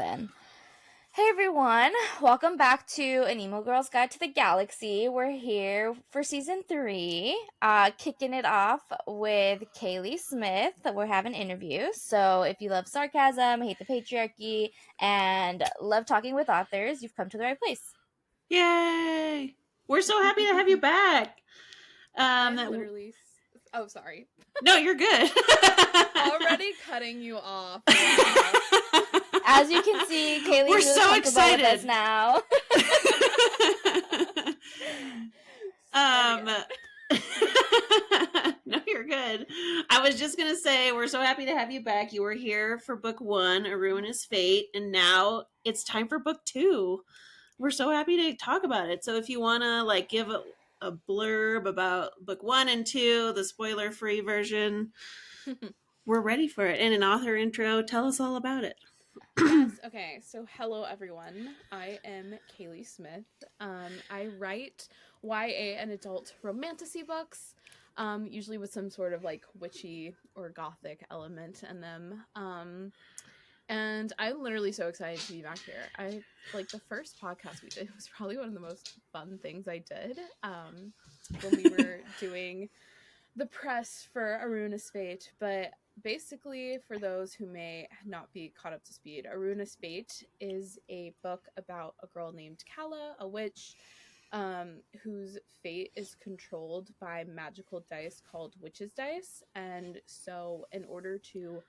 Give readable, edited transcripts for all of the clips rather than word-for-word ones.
listen. Hey everyone, welcome back to An Emo Girl's Guide to the Galaxy. We're here for season 3, kicking it off with Kaylie Smith. We're having interviews, so if you love sarcasm, hate the patriarchy, and love talking with authors, you've come to the right place. Yay! We're so happy to have you back. Oh, sorry. No, you're good. Already cutting you off. As you can see, Kaylie's We're really so excited with us now. No, you're good. I was just gonna say we're so happy to have you back. You were here for book 1, A Ruinous Fate, and now it's time for book 2. We're so happy to talk about it. So if you want to give a blurb about book 1 and 2, the spoiler-free version, we're ready for it. And an author intro, tell us all about it. Yes, okay. So hello everyone. I am Kaylie Smith. I write YA and adult romantasy books, usually with some sort of witchy or gothic element in them. And I'm literally so excited to be back here. The first podcast we did was probably one of the most fun things I did, when we were doing the press for A Ruinous Fate. But basically, for those who may not be caught up to speed, A Ruinous Fate is a book about a girl named Kala, a witch, whose fate is controlled by magical dice called witch's dice. And so in order to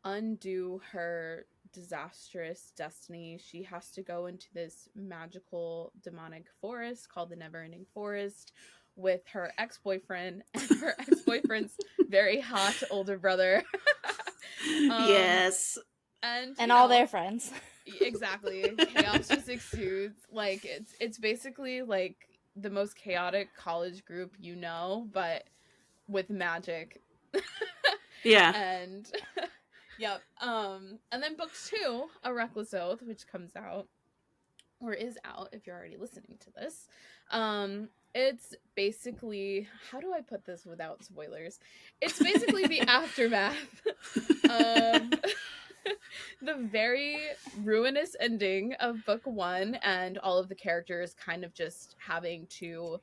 undo her disastrous destiny, she has to go into this magical demonic forest called the Never-Ending Forest with her ex-boyfriend and her ex-boyfriend's very hot older brother. Yes. And all their friends. Exactly. Chaos just exudes. It's basically the most chaotic college group but with magic. Yeah. And yep. And then book 2, A Reckless Oath, which comes out, or is out if you're already listening to this. It's basically, how do I put this without spoilers? It's basically the aftermath of the very ruinous ending of book 1, and all of the characters kind of just having to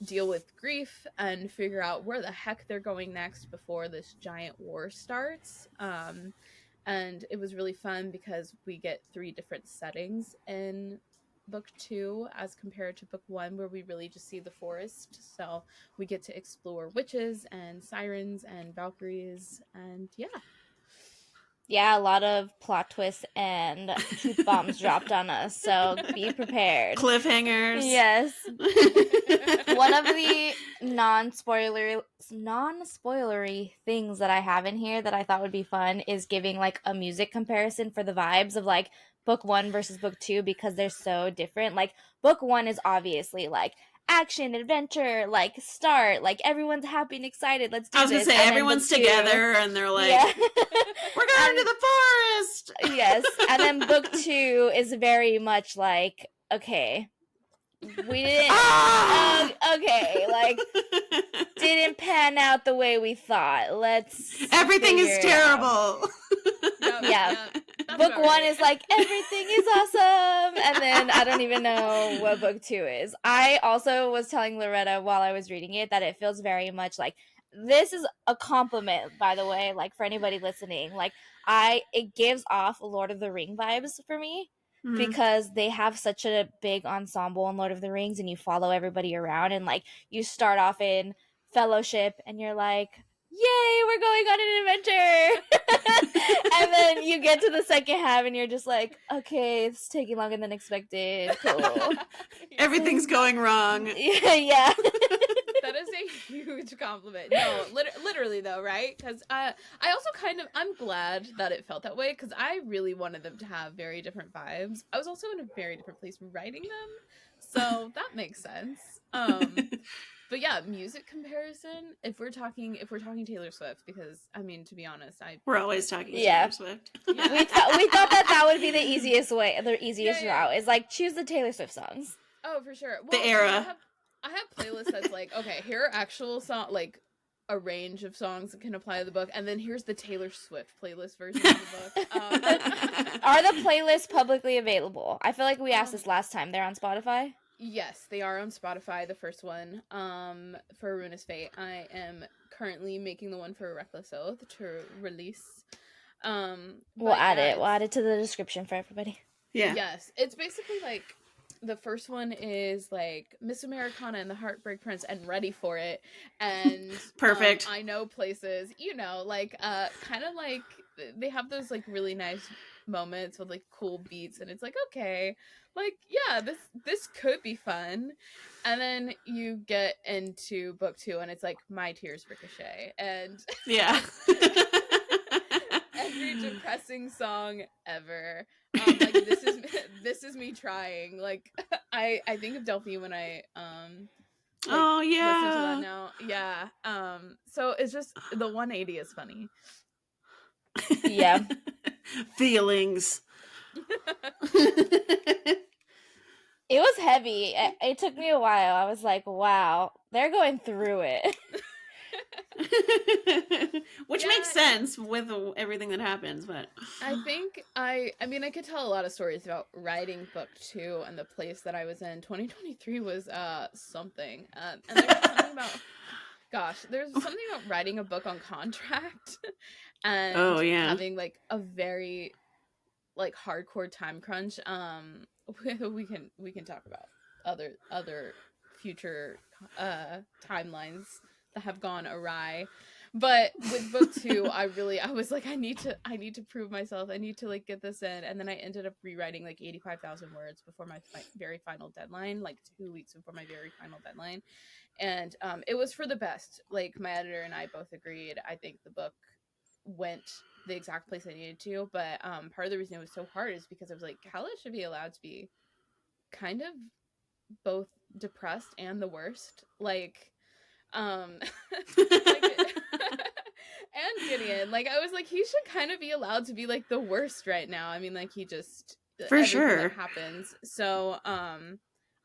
deal with grief and figure out where the heck they're going next before this giant war starts. And it was really fun because we get 3 different settings in book 2 as compared to book 1, where we really just see the forest. So we get to explore witches and sirens and valkyries, and Yeah, a lot of plot twists and truth bombs dropped on us, so be prepared. Cliffhangers. Yes. One of the non-spoilery things that I have in here that I thought would be fun is giving a music comparison for the vibes of book 1 versus book 2, because they're so different. Book 1 is obviously action, adventure, start, everyone's happy and excited, let's do this. I was gonna say, everyone's together and they're we're going to the forest. Yes. And then book 2 is very much okay, we didn't okay, didn't pan out the way we thought, everything is terrible. Yeah. Book 1 is everything is awesome, and then I don't even know what book 2 is. I also was telling Loretta while I was reading it that it feels very much this is a compliment, by the way, for anybody listening. It gives off Lord of the Ring vibes for me, because they have such a big ensemble in Lord of the Rings, and you follow everybody around, and you start off in Fellowship and you're yay, we're going on an adventure. And then you get to the second half and you're just okay, it's taking longer than expected. Cool. Everything's going wrong. Yeah. That is a huge compliment. No, literally though, right? Because I also I'm glad that it felt that way, because I really wanted them to have very different vibes. I was also in a very different place writing them, so that makes sense. But yeah, music comparison. If we're talking Taylor Swift, because to be honest, we're always talking Taylor Swift. Yeah. we thought that would be the easiest route. Is choose the Taylor Swift songs. Oh, for sure. Well, the era. I have playlists that's okay, here are actual a range of songs that can apply to the book, and then here's the Taylor Swift playlist version of the book. Are the playlists publicly available? I feel like we asked this last time. They're on Spotify? Yes, they are on Spotify, the first one, for Ruinous Fate. I am currently making the one for Reckless Oath to release. We'll add it. We'll add it to the description for everybody. Yeah. Yes, it's basically like the first one is like Miss Americana and the Heartbreak Prince and Ready for It, and perfect. I Know Places, you know, like kind of like they have those like really nice moments with like cool beats, and it's like, okay, like yeah, this could be fun. And then you get into book 2 and it's like My Tears Ricochet, and yeah. every depressing song ever. Like this is me trying. Like I think of Delphine when I like, oh yeah, listen to that now. Yeah. So it's just the 180 is funny. Yeah. Feelings. It was heavy. It took me a while. I was like, wow, they're going through it. Which makes sense with everything that happens, but I think I mean I could tell a lot of stories about writing book 2 and the place that I was in. 2023 was something. And there's something about there's something about writing a book on contract and having like a very like hardcore time crunch. We can talk about other future timelines that have gone awry, but with book 2 I was like I need to prove myself. I need to like get this in, and then I ended up rewriting like 85,000 words before my very final deadline, like 2 weeks before my very final deadline, and it was for the best. Like my editor and I both agreed. I think the book went the exact place I needed to, but part of the reason it was so hard is because I was like, Kala should be allowed to be kind of both depressed and the worst, like and Gideon, like I was like, he should kind of be allowed to be like the worst right now. I mean, like he just for sure that happens. So I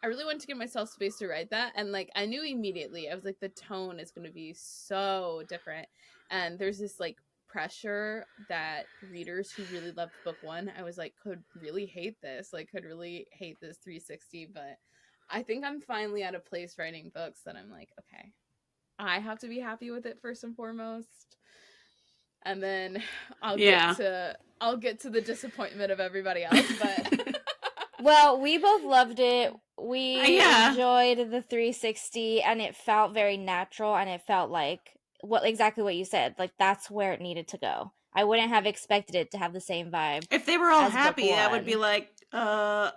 really wanted to give myself space to write that, and like I knew immediately, I was like, the tone is going to be so different, and there's this like pressure that readers who really loved book 1, I was like, could really hate this 360. But I think I'm finally at a place writing books that I'm like, okay, I have to be happy with it first and foremost, and then I'll get to the disappointment of everybody else. But well, we both loved it. We enjoyed the 360, and it felt very natural, and it felt like exactly what you said. Like that's where it needed to go. I wouldn't have expected it to have the same vibe. If they were all happy, that would be like, Yeah.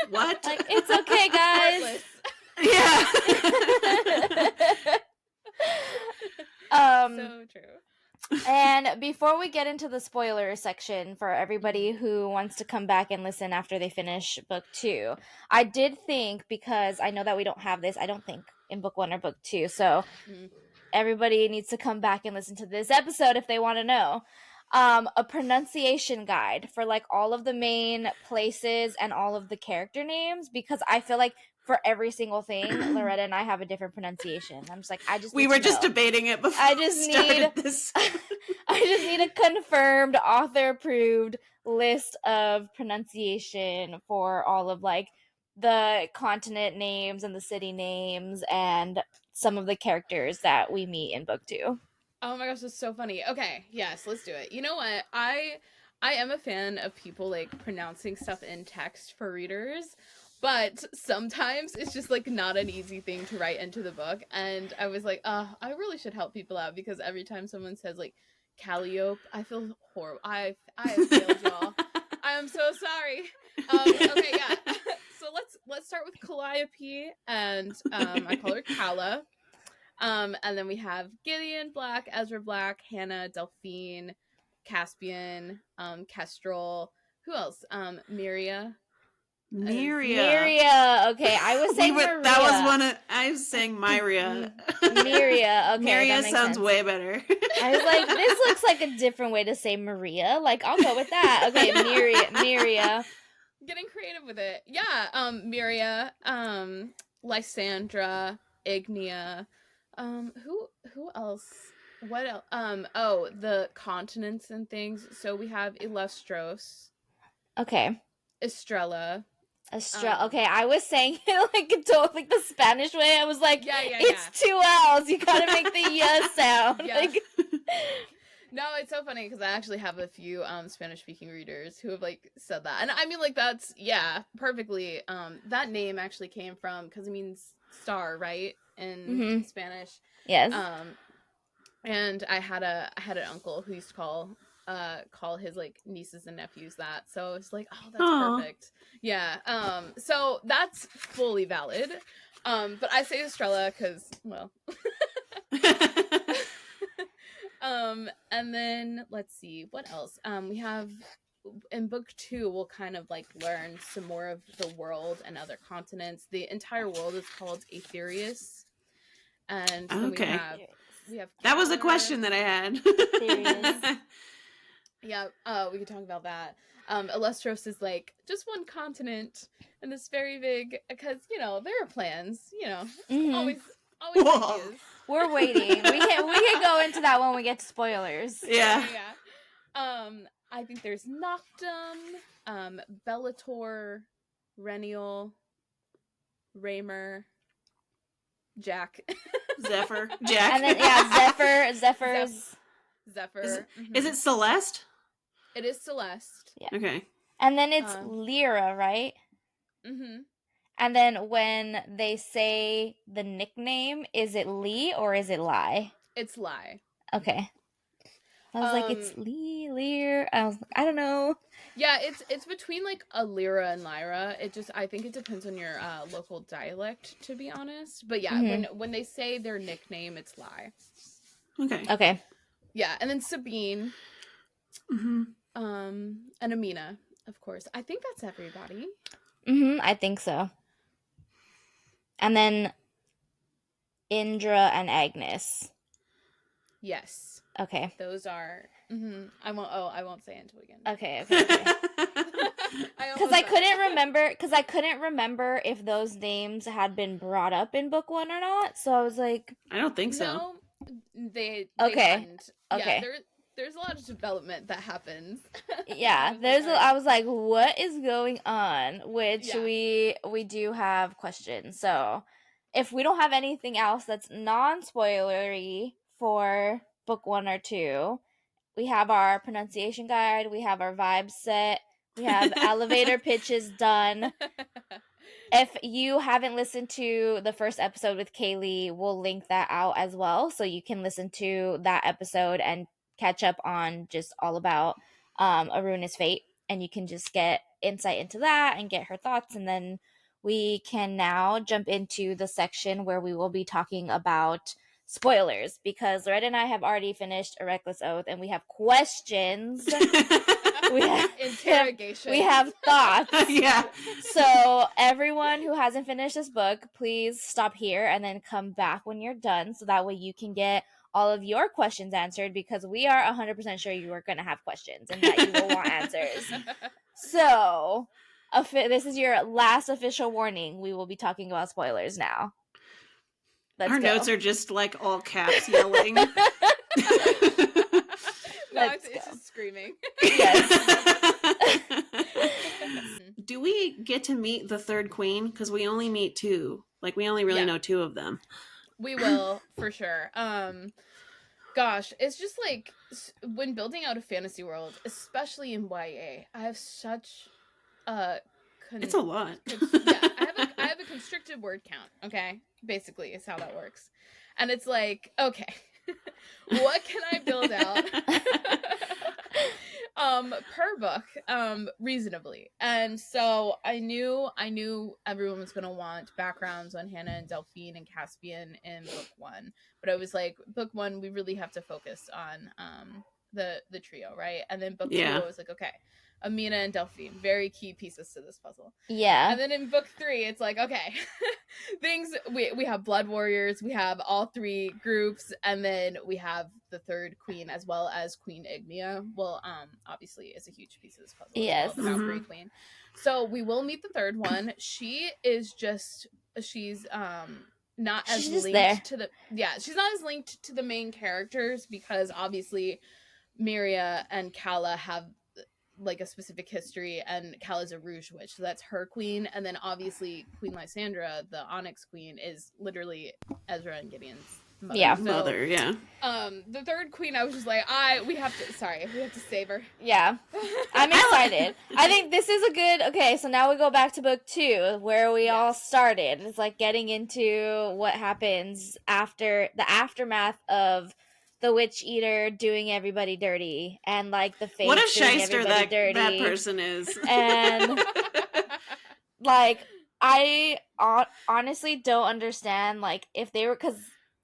what? Like, it's okay, guys. So true. And before we get into the spoiler section for everybody who wants to come back and listen after they finish book 2, I did think, because I know that we don't have this, I don't think, in book 1 or book 2, so everybody needs to come back and listen to this episode if they want to know. A pronunciation guide for like all of the main places and all of the character names, because I feel like for every single thing, Loretta and I have a different pronunciation. I'm just like, we were just debating it before I just need a confirmed, author-approved list of pronunciation for all of like the continent names and the city names and some of the characters that we meet in book 2. Oh my gosh, that's so funny. Okay, yes, let's do it. You know what? I am a fan of people like pronouncing stuff in text for readers, but sometimes it's just like not an easy thing to write into the book. And I was like, I really should help people out, because every time someone says like Calliope, I feel horrible. I have failed y'all. I am so sorry. Okay, yeah. So let's start with Calliope, and I call her Calla. And then we have Gideon Black, Ezra Black, Hannah, Delphine, Caspian, Kestrel. Who else? Miria. Miria. Okay, I was saying Maria. That was one of. I was saying Myria. Miria. Okay, Miria sounds way better. I was like, this looks like a different way to say Maria. Like, I'll go with that. Okay, Miria. Getting creative with it. Yeah. Miria. Lysandra. Ignia. Who else? What else? Oh, the continents and things. So we have Illustros, Okay. Estrella. Okay, I was saying it like the Spanish way. I was like, it's 2 L's. You gotta make the yes sound. Yeah. Like, no, it's so funny because I actually have a few Spanish speaking readers who have like said that, and I mean like that's perfectly. That name actually came from because it means star, right, in Spanish. Yes. And I had an uncle who used to call his like nieces and nephews that, so it's like, oh, that's perfect. Yeah. So that's fully valid. But I say Estrella because, well. And then let's see what else. We have in book 2 we'll kind of like learn some more of the world and other continents. The entire world is called Aetherius. And then we have that was a question that I had. Yeah, we could talk about that. Illustros is like just one continent, and it's very big because there are plans. Always ideas. We're waiting. We can go into that when we get to spoilers. Yeah. I think there's Noctum, Bellator, Renial, Raymer, Jack, Zephyr, Jack, and then Zephyr. Is it Celeste? It is Celeste. Yeah. Okay. And then it's Lyra, right? Mm-hmm. And then when they say the nickname, is it Lee or is it Lie? It's Lie. Okay. I was like, it's Lear. I don't know. Yeah, it's between like a Lyra and Lyra. I think it depends on your local dialect, to be honest. But yeah, when they say their nickname, it's Lie. Okay. Yeah, and then Sabine. Mm-hmm. And Amina, of course. I think that's everybody. I think so. And then Indra and Agnes. Yes. Okay. Those are. I won't say until again. Okay. Because I couldn't remember if those names had been brought up in book 1 or not. So I was like, I don't think so. No, they hadn't. Okay. Yeah, there's a lot of development that happens. Yeah, I was like, what is going on? Which we do have questions. So if we don't have anything else that's non-spoilery for book 1 or 2, we have our pronunciation guide, we have our vibes set, we have elevator pitches done. If you haven't listened to the first episode with Kaylie, we'll link that out as well, so you can listen to that episode and catch up on just all about A Ruinous Fate, and you can just get insight into that and get her thoughts. And then we can now jump into the section where we will be talking about spoilers, because Loretta and I have already finished A Reckless Oath and we have questions. We have interrogation. We have thoughts. Yeah. So everyone who hasn't finished this book, please stop here and then come back when you're done, so that way you can get all of your questions answered, because we are 100% sure you are going to have questions and that you will want answers. So this is your last official warning. We will be talking about spoilers now. Our notes are just like all caps yelling. It's just screaming. Yes. Do we get to meet the third queen? Because we only meet 2. Like, we only really know 2 of them. We will, for sure. Gosh, it's just like when building out a fantasy world, especially in YA, I have such it's a lot. I have a constricted word count, okay? Basically, is how that works. And it's like, okay, what can I build out per book reasonably? And so I knew everyone was going to want backgrounds on Hannah and Delphine and Caspian in book 1, but I was like, book 1 we really have to focus on the trio, right? And then book 2 I was like, okay, Amina and Delphine, very key pieces to this puzzle. Yeah. And then in book 3, it's like, okay, we have blood warriors, we have all 3 groups, and then we have the third queen as well as Queen Ignia. Well, obviously is a huge piece of this puzzle. Yes. As well, the Valkyrie Queen. So we will meet the third one. She's not as She's just linked there. to the she's not as linked to the main characters because obviously Miria and Calla have like a specific history, and Calla's a Rouge Witch, so that's her queen, and then obviously Queen Lysandra, the Onyx Queen, is literally Ezra and Gideon's mother. Yeah. So, Mother, yeah. The third queen, I was just like, we have to save her. Yeah. I'm excited. I think this is a good, okay, so now we go back to book 2, where we all started. It's like getting into what happens after the aftermath of the witch eater doing everybody dirty, and like the Fates what a doing shyster everybody dirty. that person is. And like, I honestly don't understand, like, if they were, because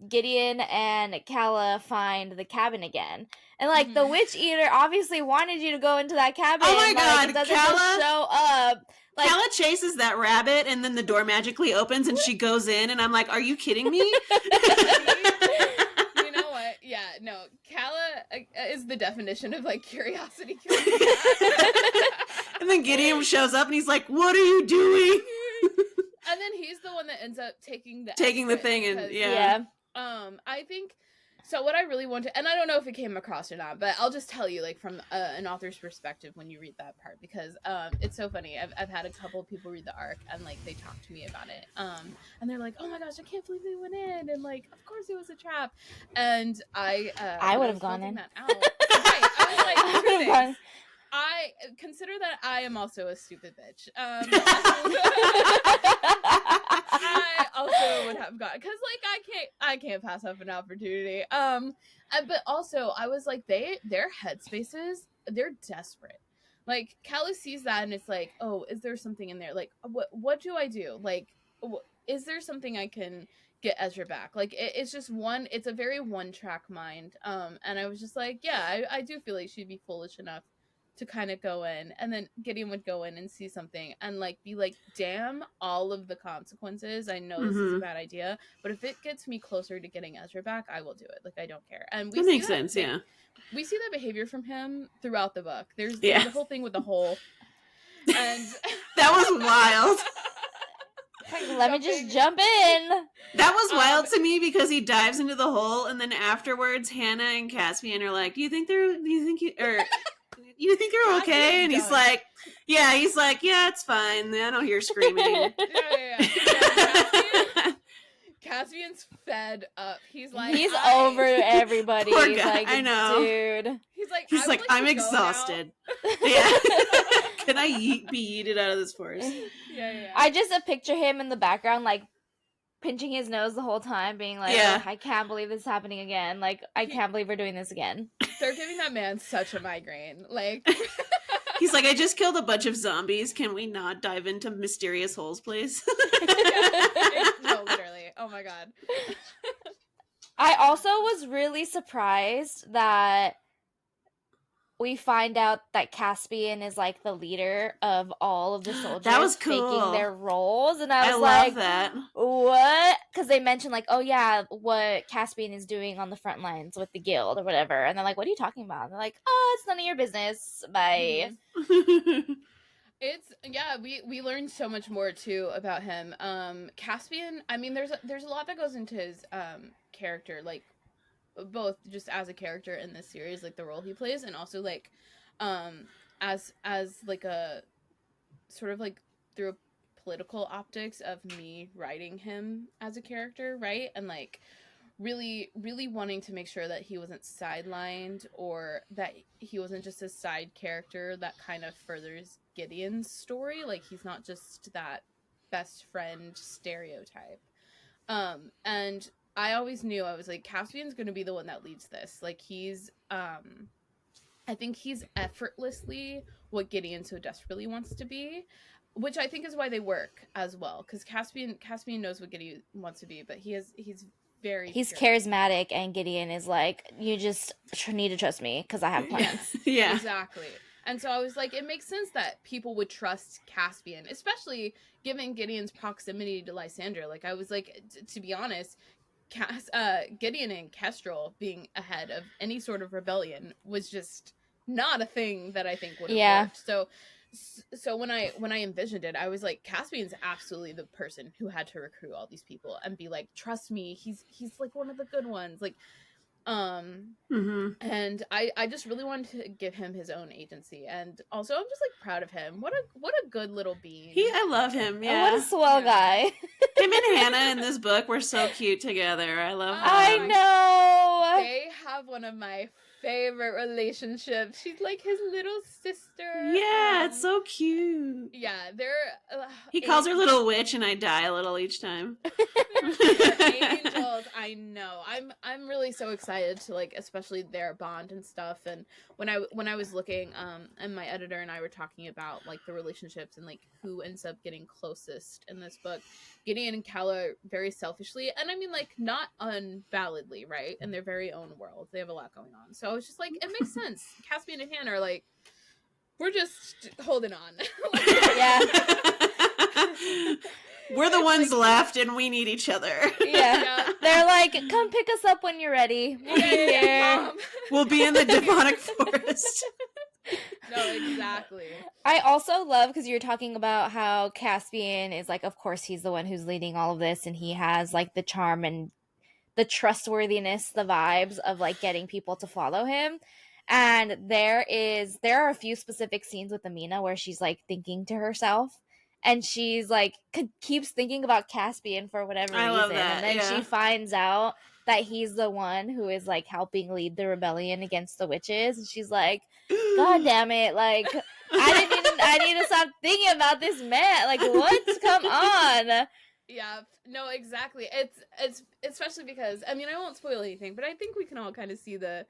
Gideon and Calla find the cabin again, and like the witch eater obviously wanted you to go into that cabin. Oh my god, it doesn't just show up. Like, Calla chases that rabbit, and then the door magically opens, and she goes in, and I'm like, are you kidding me? You know what? Yeah, no. Calla is the definition of like curiosity. And then Gideon shows up, and he's like, what are you doing? And then he's the one that ends up taking the thing, and yeah. I think so. What I really want to, and I don't know if it came across or not, but I'll just tell you, like, from an author's perspective when you read that part, because it's so funny. I've had a couple of people read the arc, and like they talk to me about it, and they're like, "Oh my gosh, I can't believe they went in," and like, of course it was a trap, and I would have gone in. That out. Right, I was like, I would have gone. I consider that I am also a stupid bitch. I also would have gone, because like I can't pass up an opportunity. But also I was like, their headspaces, they're desperate. Like Calla sees that, and it's like, oh, is there something in there? Like, what do I do? Like, is there something I can get Ezra back? Like, it's just it's a very one-track mind. And I was just like, yeah, I do feel like she'd be foolish enough to kind of go in, and then Gideon would go in and see something and like be like, damn, all of the consequences, I know this is a bad idea, but if it gets me closer to getting Ezra back, I will do it. Like, I don't care. And that makes sense. Yeah, we see that behavior from him throughout the book. There's the whole thing with the hole, and that was wild. Let me just jump in. That was wild to me, because he dives into the hole, and then afterwards Hannah and Caspian are like, you think they're okay? And he's like, yeah, it's fine. I don't hear screaming. Caspian's fed up. He's like, he's over everybody. Poor He's guy, like, I know. Dude. He's like, I'm exhausted. Yeah. Can I be yeeted out of this forest? Yeah. I just picture him in the background, like, pinching his nose the whole time, being like, I can't believe this is happening again. Like, I can't believe we're doing this again. They're giving that man such a migraine. Like, he's like, I just killed a bunch of zombies. Can we not dive into mysterious holes, please? No, literally. Oh my god. I also was really surprised that we find out that Caspian is like the leader of all of the soldiers. That was cool. Taking their roles, and I was love like, that. What? Because they mentioned like, oh yeah, what Caspian is doing on the front lines with the guild or whatever, and they're like, what are you talking about? And they're like, oh, it's none of your business. Bye. It's we learned so much more too about him. Caspian, I mean, there's a lot that goes into his character, like both just as a character in this series, like the role he plays, and also like as like a sort of like through a political optics of me writing him as a character, right? And like really wanting to make sure that he wasn't sidelined, or that he wasn't just a side character that kind of furthers Gideon's story. Like, he's not just that best friend stereotype. And I always knew, I was like, Caspian's gonna be the one that leads this. Like, he's I think he's effortlessly what Gideon so desperately wants to be, which I think is why they work as well, because Caspian knows what Gideon wants to be, but he's charismatic, and Gideon is like, you just need to trust me because I have plans. Yeah, exactly. And so I was like, it makes sense that people would trust Caspian, especially given Gideon's proximity to Lysandra. Like, I was like, to be honest, Gideon and Kestrel being ahead of any sort of rebellion was just not a thing that I think would have worked. So when I envisioned it, I was like, Caspian's absolutely the person who had to recruit all these people and be like, trust me, he's like one of the good ones, like, and I just really wanted to give him his own agency, and also I'm just like proud of him. What a good little bean. I love him. Yeah, what a swell guy. Him and Hannah in this book were so cute together. I love them. I know. They have one of my favorite relationships. She's like his little sister. Yeah, it's so cute. Yeah, they're he calls her little witch, and I die a little each time. Angels. I know. I'm really so excited to, like, especially their bond and stuff. And when I was looking, and my editor and I were talking about, like, the relationships and, like, who ends up getting closest in this book, Gideon and Calla very selfishly, and I mean, like, not unvalidly, right? In their very own world, they have a lot going on. So it's just like, it makes sense. Caspian and Hannah are like, we're just holding on. Yeah. We're the ones left, and we need each other. Yeah. They're like, come pick us up when you're ready. We'll be here. We'll be in the demonic forest. No, exactly. I also love, because you're talking about how Caspian is like, of course, he's the one who's leading all of this, and he has like the charm and the trustworthiness, the vibes of like getting people to follow him. And there are a few specific scenes with Amina where she's like thinking to herself, and she's like keeps thinking about Caspian for whatever reason. Love that. And then she finds out that he's the one who is like helping lead the rebellion against the witches, and she's like, God damn it, like I need to stop thinking about this man. Like, what's come on? Yeah, no, exactly. It's especially because, I mean, I won't spoil anything, but I think we can all kind of see the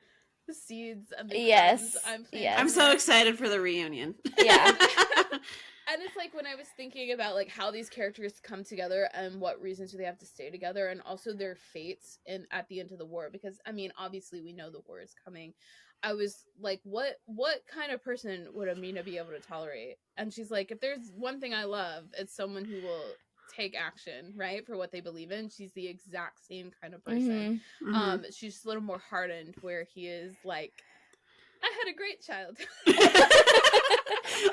seeds of the I'm so excited for the reunion. Yeah. And it's like, when I was thinking about like how these characters come together and what reasons do they have to stay together, and also their fates at the end of the war, because I mean, obviously we know the war is coming. I was like, what kind of person would Amina be able to tolerate? And she's like, if there's one thing I love, it's someone who will take action, right, for what they believe in. She's the exact same kind of person. Mm-hmm. She's just a little more hardened, where he is like, I had a great childhood.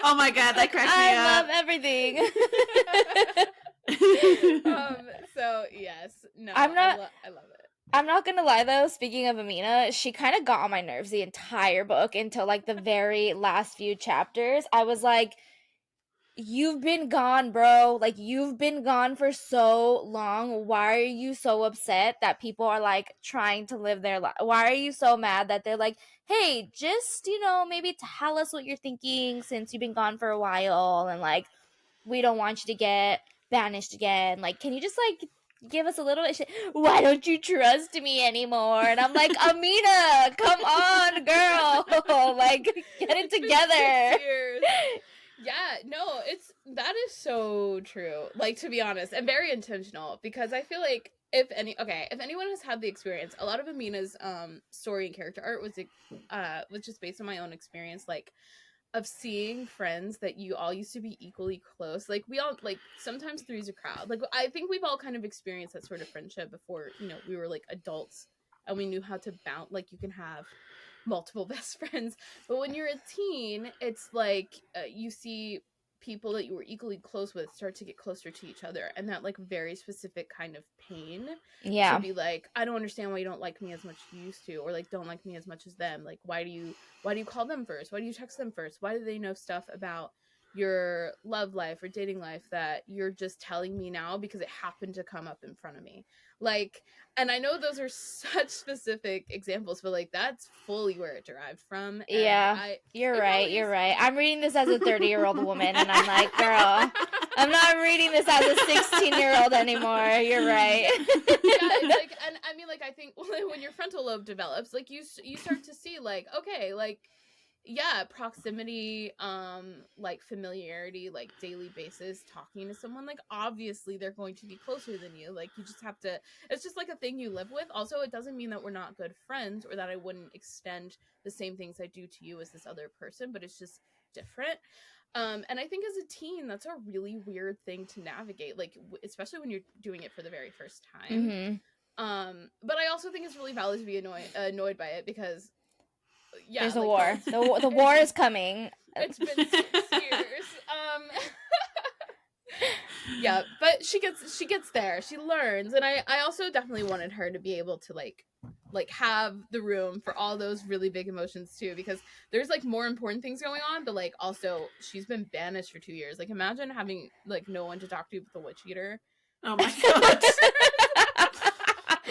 Oh my god, that cracked me up. I love everything. So yes, no, I love it. I'm not gonna lie though, speaking of Amina, she kind of got on my nerves the entire book until like the very last few chapters. I was like, you've been gone, bro. Like, you've been gone for so long. Why are you so upset that people are like trying to live their life? Why are you so mad that they're like, hey, just, maybe tell us what you're thinking since you've been gone for a while, and like, we don't want you to get banished again. Like, can you just like give us a little bit? Why don't you trust me anymore? And I'm like, Amina, come on, girl. Like, get it together. Yeah, no, that is so true. Like, to be honest, and very intentional, because I feel like if anyone has had the experience, a lot of Amina's story and character art was just based on my own experience, like, of seeing friends that you all used to be equally close. Like, we all, like, sometimes three's a crowd. Like, I think we've all kind of experienced that sort of friendship before, we were like adults and we knew how to bounce. Like, you can have multiple best friends, but when you're a teen, it's like you see people that you were equally close with start to get closer to each other, and that like very specific kind of pain to be like, I don't understand why you don't like me as much as you used to, or like don't like me as much as them. Like, why do you call them first? Why do you text them first? Why do they know stuff about your love life or dating life that you're just telling me now because it happened to come up in front of me? Like, and I know those are such specific examples, but like, that's fully where it derived from. And you're right. I'm reading this as a 30-year-old woman, and I'm like, girl, I'm not reading this as a 16-year-old anymore. You're right. It's like, and I mean, like, I think when your frontal lobe develops, like, you start to see, like, okay, like, yeah, proximity, like familiarity, like daily basis, talking to someone, like obviously they're going to be closer than you. Like, you just have to, it's just like a thing you live with. Also, it doesn't mean that we're not good friends or that I wouldn't extend the same things I do to you as this other person, but it's just different. And I think as a teen, that's a really weird thing to navigate, like especially when you're doing it for the very first time. But I also think it's really valid to be annoyed by it, because there's a war. The war is coming. It's been 6 years. Yeah, but she gets there. She learns, and I also definitely wanted her to be able to like have the room for all those really big emotions too, because there's like more important things going on, but like also she's been banished for 2 years. Like imagine having like no one to talk to but the witch eater. Oh my god.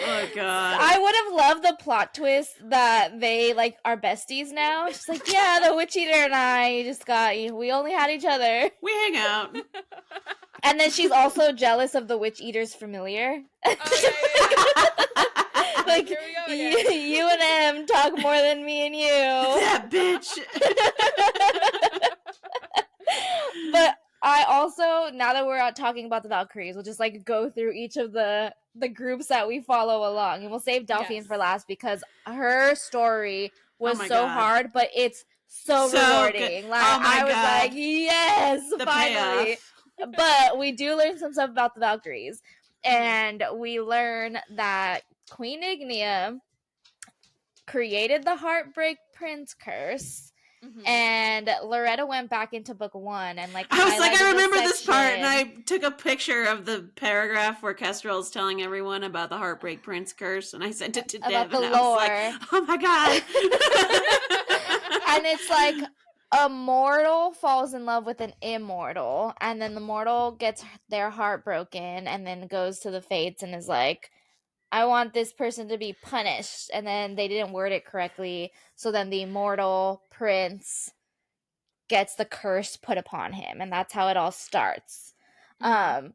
Oh god. I would have loved the plot twist that they like are besties now. She's like, yeah, the witch eater and I just we only had each other. We hang out. And then she's also jealous of the witch eater's familiar. Oh, yeah. Like, here we go again. you and M talk more than me and you. That bitch. But I also, now that we're out talking about the Valkyries, we'll just like go through each of the groups that we follow along, and we'll save Delphine for last because her story was so God. hard, but it's so rewarding. Good. Like I was like, yes, the finally. Payoff. But we do learn some stuff about the Valkyries, and we learn that Queen Ignia created the Heartbreak Prince curse. Mm-hmm. And Loretta went back into book 1 and like I was like, I remember this section. part, and I took a picture of the paragraph where Kestrel is telling everyone about the Heartbreak Prince curse, and I sent it to Dev, the and lore. I was like, oh my god. And it's like a mortal falls in love with an immortal, and then the mortal gets their heart broken and then goes to the fates and is like, I want this person to be punished, and then they didn't word it correctly, so then the immortal prince gets the curse put upon him, and that's how it all starts. Mm-hmm.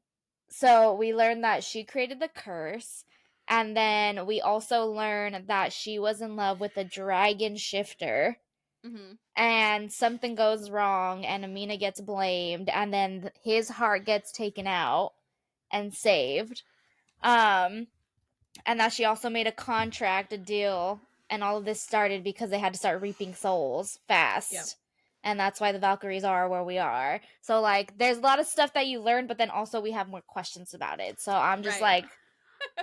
So we learn that she created the curse, and then we also learn that she was in love with a dragon shifter. Mm-hmm. And something goes wrong, and Amina gets blamed, and then his heart gets taken out and saved. And that she also made a contract, a deal, and all of this started because they had to start reaping souls fast. Yep. And that's why the Valkyries are where we are. So, like, there's a lot of stuff that you learn, but then also we have more questions about it. So I'm just like,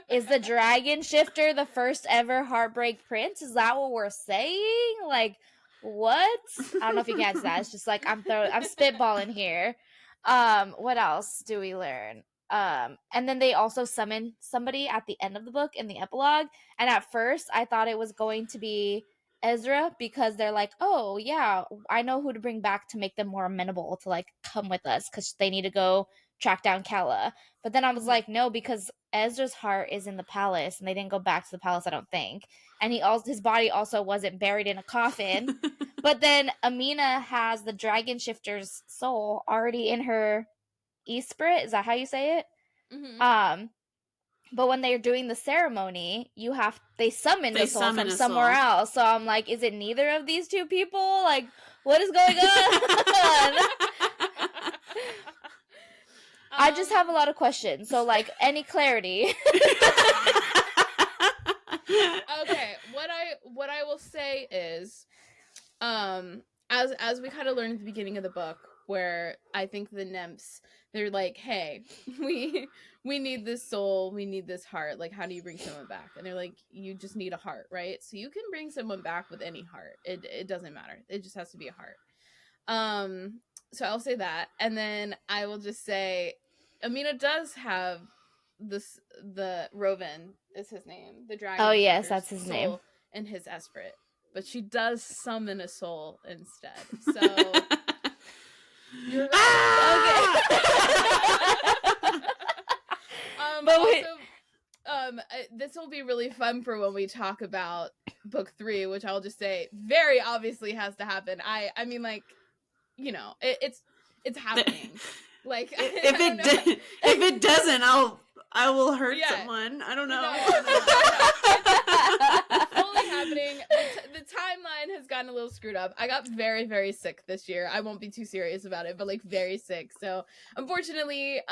is the dragon shifter the first ever Heartbreak Prince? Is that what we're saying? Like, what? I don't know if you can answer that. It's just like, I'm spitballing here. What else do we learn? And then they also summon somebody at the end of the book in the epilogue, and at first I thought it was going to be Ezra, because they're like, oh yeah, I know who to bring back to make them more amenable to like come with us, because they need to go track down Kella. But then I was like, no, because Ezra's heart is in the palace, and they didn't go back to the palace, I don't think, and his body also wasn't buried in a coffin. But then Amina has the dragon shifter's soul already in her Esprit, is that how you say it? Mm-hmm. But when they're doing the ceremony, they summon the soul from somewhere else. So I'm like, is it neither of these two people? Like, what is going on? I just have a lot of questions. So, like, any clarity? Okay, what I will say is, as we kind of learned at the beginning of the book, where I think the nymphs, they're like, hey, we need this soul, we need this heart, like, how do you bring someone back? And they're like, you just need a heart, right? So you can bring someone back with any heart. It doesn't matter. It just has to be a heart. So I'll say that, and then I will just say Amina does have the Rovan is his name, the dragon. Oh yes, that's his name. In his Esprit, but she does summon a soul instead. So you're right. Okay. But also, this will be really fun for when we talk about book 3, which I'll just say very obviously has to happen. I mean, like, you know, it's happening. Like, if it doesn't, I will hurt someone. I don't know. It's totally happening. The timeline has gotten a little screwed up. I got very, very sick this year. I won't be too serious about it, but like very sick. So unfortunately,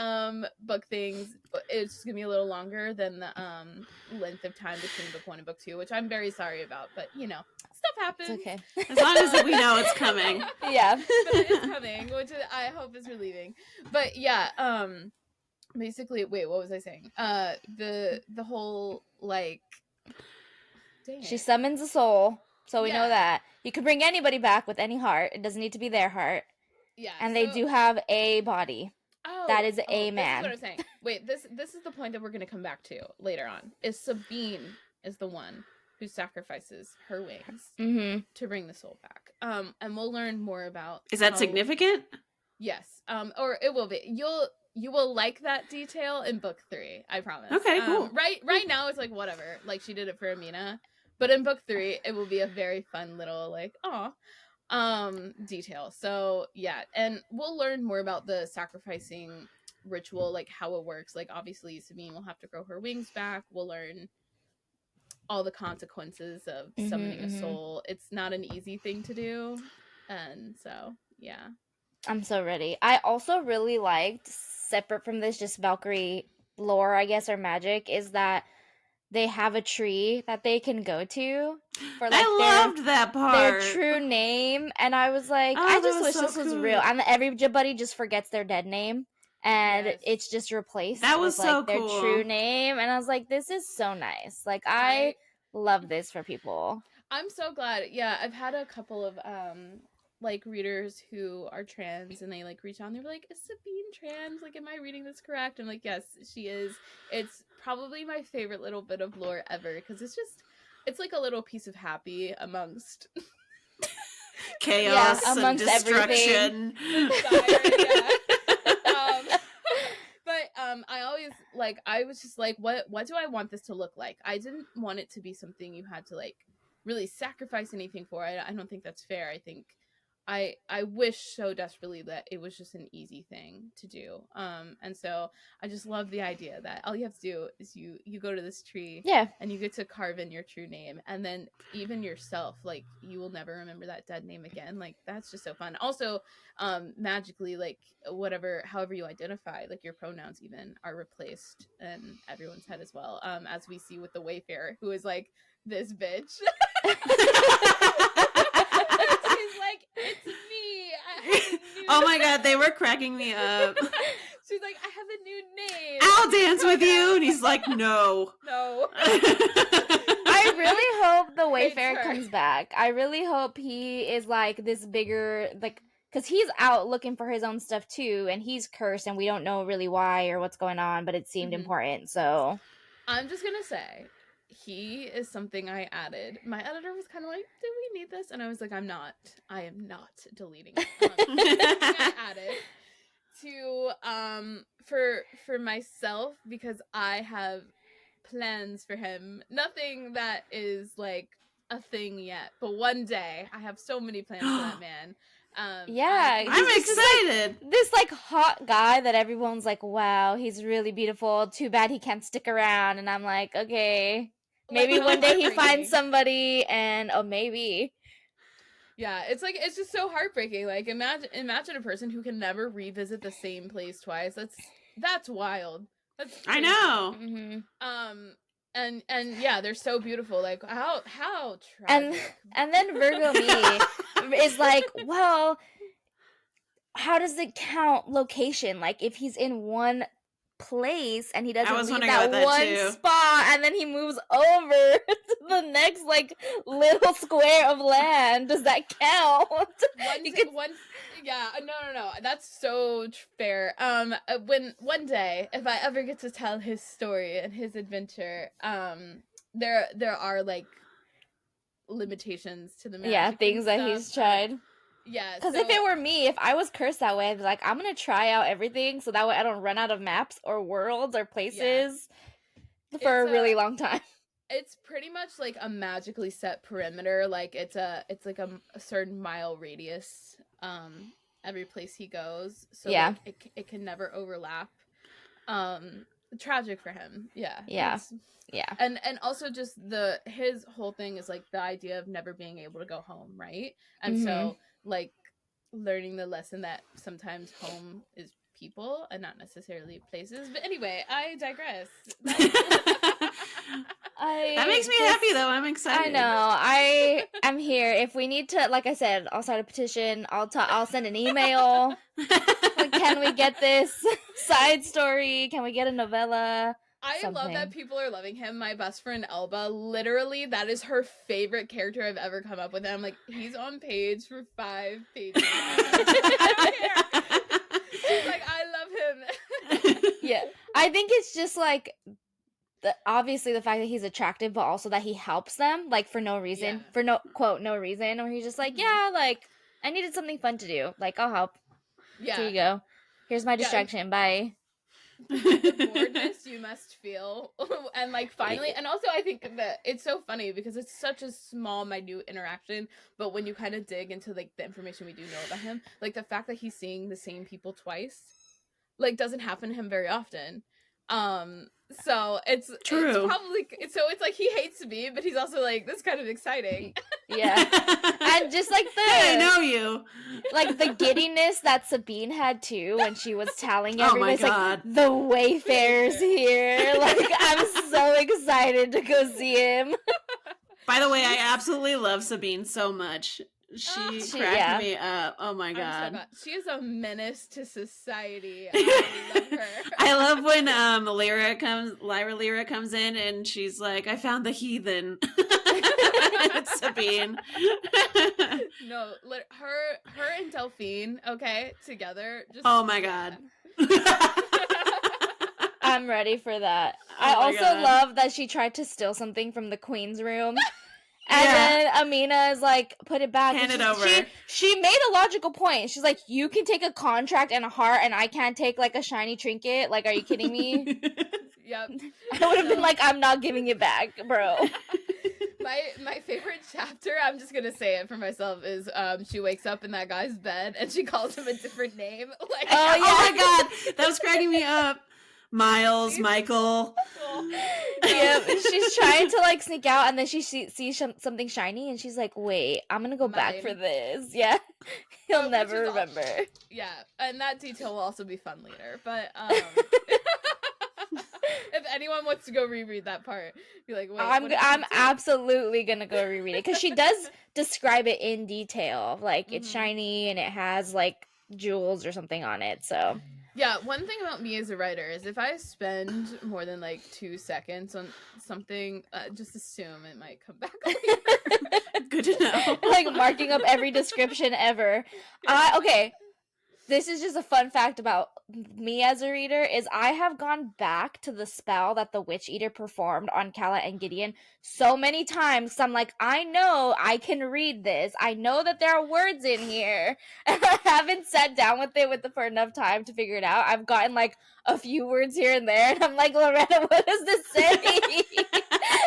book things, it's just gonna be a little longer than the length of time between book 1 and book 2, which I'm very sorry about. But you know, stuff happens. It's okay. As long as we know it's coming. Yeah. But it is coming, which I hope is relieving. But yeah, basically, wait, what was I saying? The whole, like, dang it. She summons a soul. So we know that. You can bring anybody back with any heart. It doesn't need to be their heart. Yeah. And they do have a body. That is a man. This is what I'm saying. Wait, this is the point that we're going to come back to later on. Is Sabine is the one who sacrifices her wings to bring the soul back. And we'll learn more about. Is that significant? Yes. Or it will be. You will like that detail in book 3. I promise. Okay, cool. Right now it's like whatever. Like she did it for Amina, but in book 3 it will be a very fun little like detail. So yeah, and we'll learn more about the sacrificing ritual, like how it works. Like obviously Sabine will have to grow her wings back. We'll learn all the consequences of summoning a soul. It's not an easy thing to do, and so yeah, I'm so ready. I also really liked, separate from this just Valkyrie lore, I guess, or magic, is that they have a tree that they can go to for like loved that part. Their true name, and I was like, I just wish this was real. And everybody just forgets their dead name, and it's just replaced. That was with, so like, cool. Their true name, and I was like, this is so nice. Like I love this for people. I'm so glad. Yeah, I've had a couple of like readers who are trans, and they like reach out and they're like, is Sabine trans? Like, am I reading this correct? I'm like, yes, she is. It's probably my favorite little bit of lore ever, because it's like a little piece of happy amongst chaos and destruction. But I always like, I was just like, what do I want this to look like? I didn't want it to be something you had to like really sacrifice anything for. I don't think that's fair. I think I wish so desperately that it was just an easy thing to do. And so I just love the idea that all you have to do is you go to this tree, and you get to carve in your true name, and then even yourself, like, you will never remember that dead name again. Like, that's just so fun. Also, magically, like, however you identify, like your pronouns even are replaced in everyone's head as well. As we see with the Wayfarer, who is like this bitch. It's me. Oh my god, they were cracking me up. She's like, I have a new name. I'll dance with you. And he's like, no. I really hope the Wayfarer comes back. I really hope he is like this bigger, like, because he's out looking for his own stuff too, and he's cursed, and we don't know really why or what's going on, but it seemed important. So I'm just gonna say, he is something I added. My editor was kind of like, "Do we need this?" And I was like, I am not deleting it. I added to for myself, because I have plans for him. Nothing that is like a thing yet, but one day I have so many plans for that man. I'm excited. This like hot guy that everyone's like, wow, he's really beautiful. Too bad he can't stick around. And I'm like, okay, maybe one day he finds somebody, and maybe. Yeah, it's just so heartbreaking. Like, imagine a person who can never revisit the same place twice. That's wild. That's crazy. I know. Mm-hmm. And yeah, they're so beautiful. Like, how tragic. And then Virgo me is like, well, how does it count location? Like, if he's in one place and he doesn't leave that one spot, and then he moves over to the next like little square of land, does that count? No, that's so fair. When one day, if I ever get to tell his story and his adventure, there are like limitations to the magic. Yeah, things that he's tried. Yeah, because if it were me, if I was cursed that way, I'd be like, I'm gonna try out everything so that way I don't run out of maps or worlds or places for a really long time. It's pretty much like a magically set perimeter. Like it's like a certain mile radius. Every place he goes, so like, it can never overlap. Tragic for him. Yeah. And also just his whole thing is like the idea of never being able to go home, right? And so like learning the lesson that sometimes home is people and not necessarily places. But anyway, I digress. That makes me happy though. I'm excited. I know. I am here. If we need to, like I said, I'll start a petition. I'll send an email. Can we get this side story? Can we get a novella? I love that people are loving him. My best friend Elba, literally, that is her favorite character I've ever come up with. And I'm like, he's on page for 5 pages. I don't care. She's like, I love him. Yeah. I think it's just like, obviously the fact that he's attractive, but also that he helps them, like, for no reason. For no, quote, no reason. Or he's just like, yeah, like, I needed something fun to do. Like, I'll help. Yeah. Here you go. Here's my distraction. Bye. The boredness you must feel. And like finally, and also I think that it's so funny because it's such a small minute interaction, but when you kind of dig into like the information we do know about him, like the fact that he's seeing the same people twice like doesn't happen to him very often. So it's true. It's probably it's like he hates me, but he's also like, this is kind of exciting. Yeah. And just like I know you. Like the giddiness that Sabine had too when she was telling everybody, oh my God. Like, the Wayfarer's here. Like, I'm so excited to go see him. By the way, I absolutely love Sabine so much. She cracked me up. Oh my God. She is a menace to society. I love her. I love when Lyra comes in and she's like, I found the heathen. It's Sabine. No, her and Delphine, okay, together. Just oh my God. I'm ready for that. I also love that she tried to steal something from the queen's room. And then Amina is like, put it back. Hand it over. She made a logical point. She's like, you can take a contract and a heart, and I can't take like a shiny trinket. Like, are you kidding me? Yep. I would have been like, I'm not giving it back, bro. My favorite chapter, I'm just gonna say it for myself, is she wakes up in that guy's bed and she calls him a different name. Like, oh my God, that was cracking me up. Miles, Michael. Yeah, she's trying to like sneak out, and then she sees something shiny, and she's like, "Wait, I'm gonna go back for this." Yeah, he'll never remember. Yeah, and that detail will also be fun later. But if anyone wants to go reread that part, be like, "Wait, I'm absolutely gonna go reread it," because she does describe it in detail. Like, it's shiny and it has like jewels or something on it. So. Yeah, one thing about me as a writer is if I spend more than like 2 seconds on something, just assume it might come back later. Good to know. Like marking up every description ever. Okay, this is just a fun fact about me as a reader, is I have gone back to the spell that the Witch Eater performed on Calla and Gideon so many times, because I'm like, I know I can read this. I know that there are words in here. And I haven't sat down with it for enough time to figure it out. I've gotten like a few words here and there, and I'm like, Loretta, what does this say?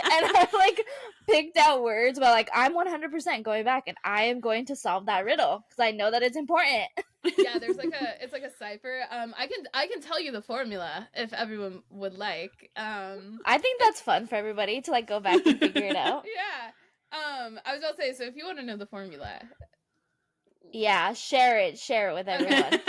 And I've like picked out words, but like, I'm 100% going back and I am going to solve that riddle because I know that it's important. Yeah, it's like a cipher. I can tell you the formula if everyone would like. I think that's fun for everybody to like go back and figure it out. Yeah. I was about to say, so if you want to know the formula, yeah, share it with everyone.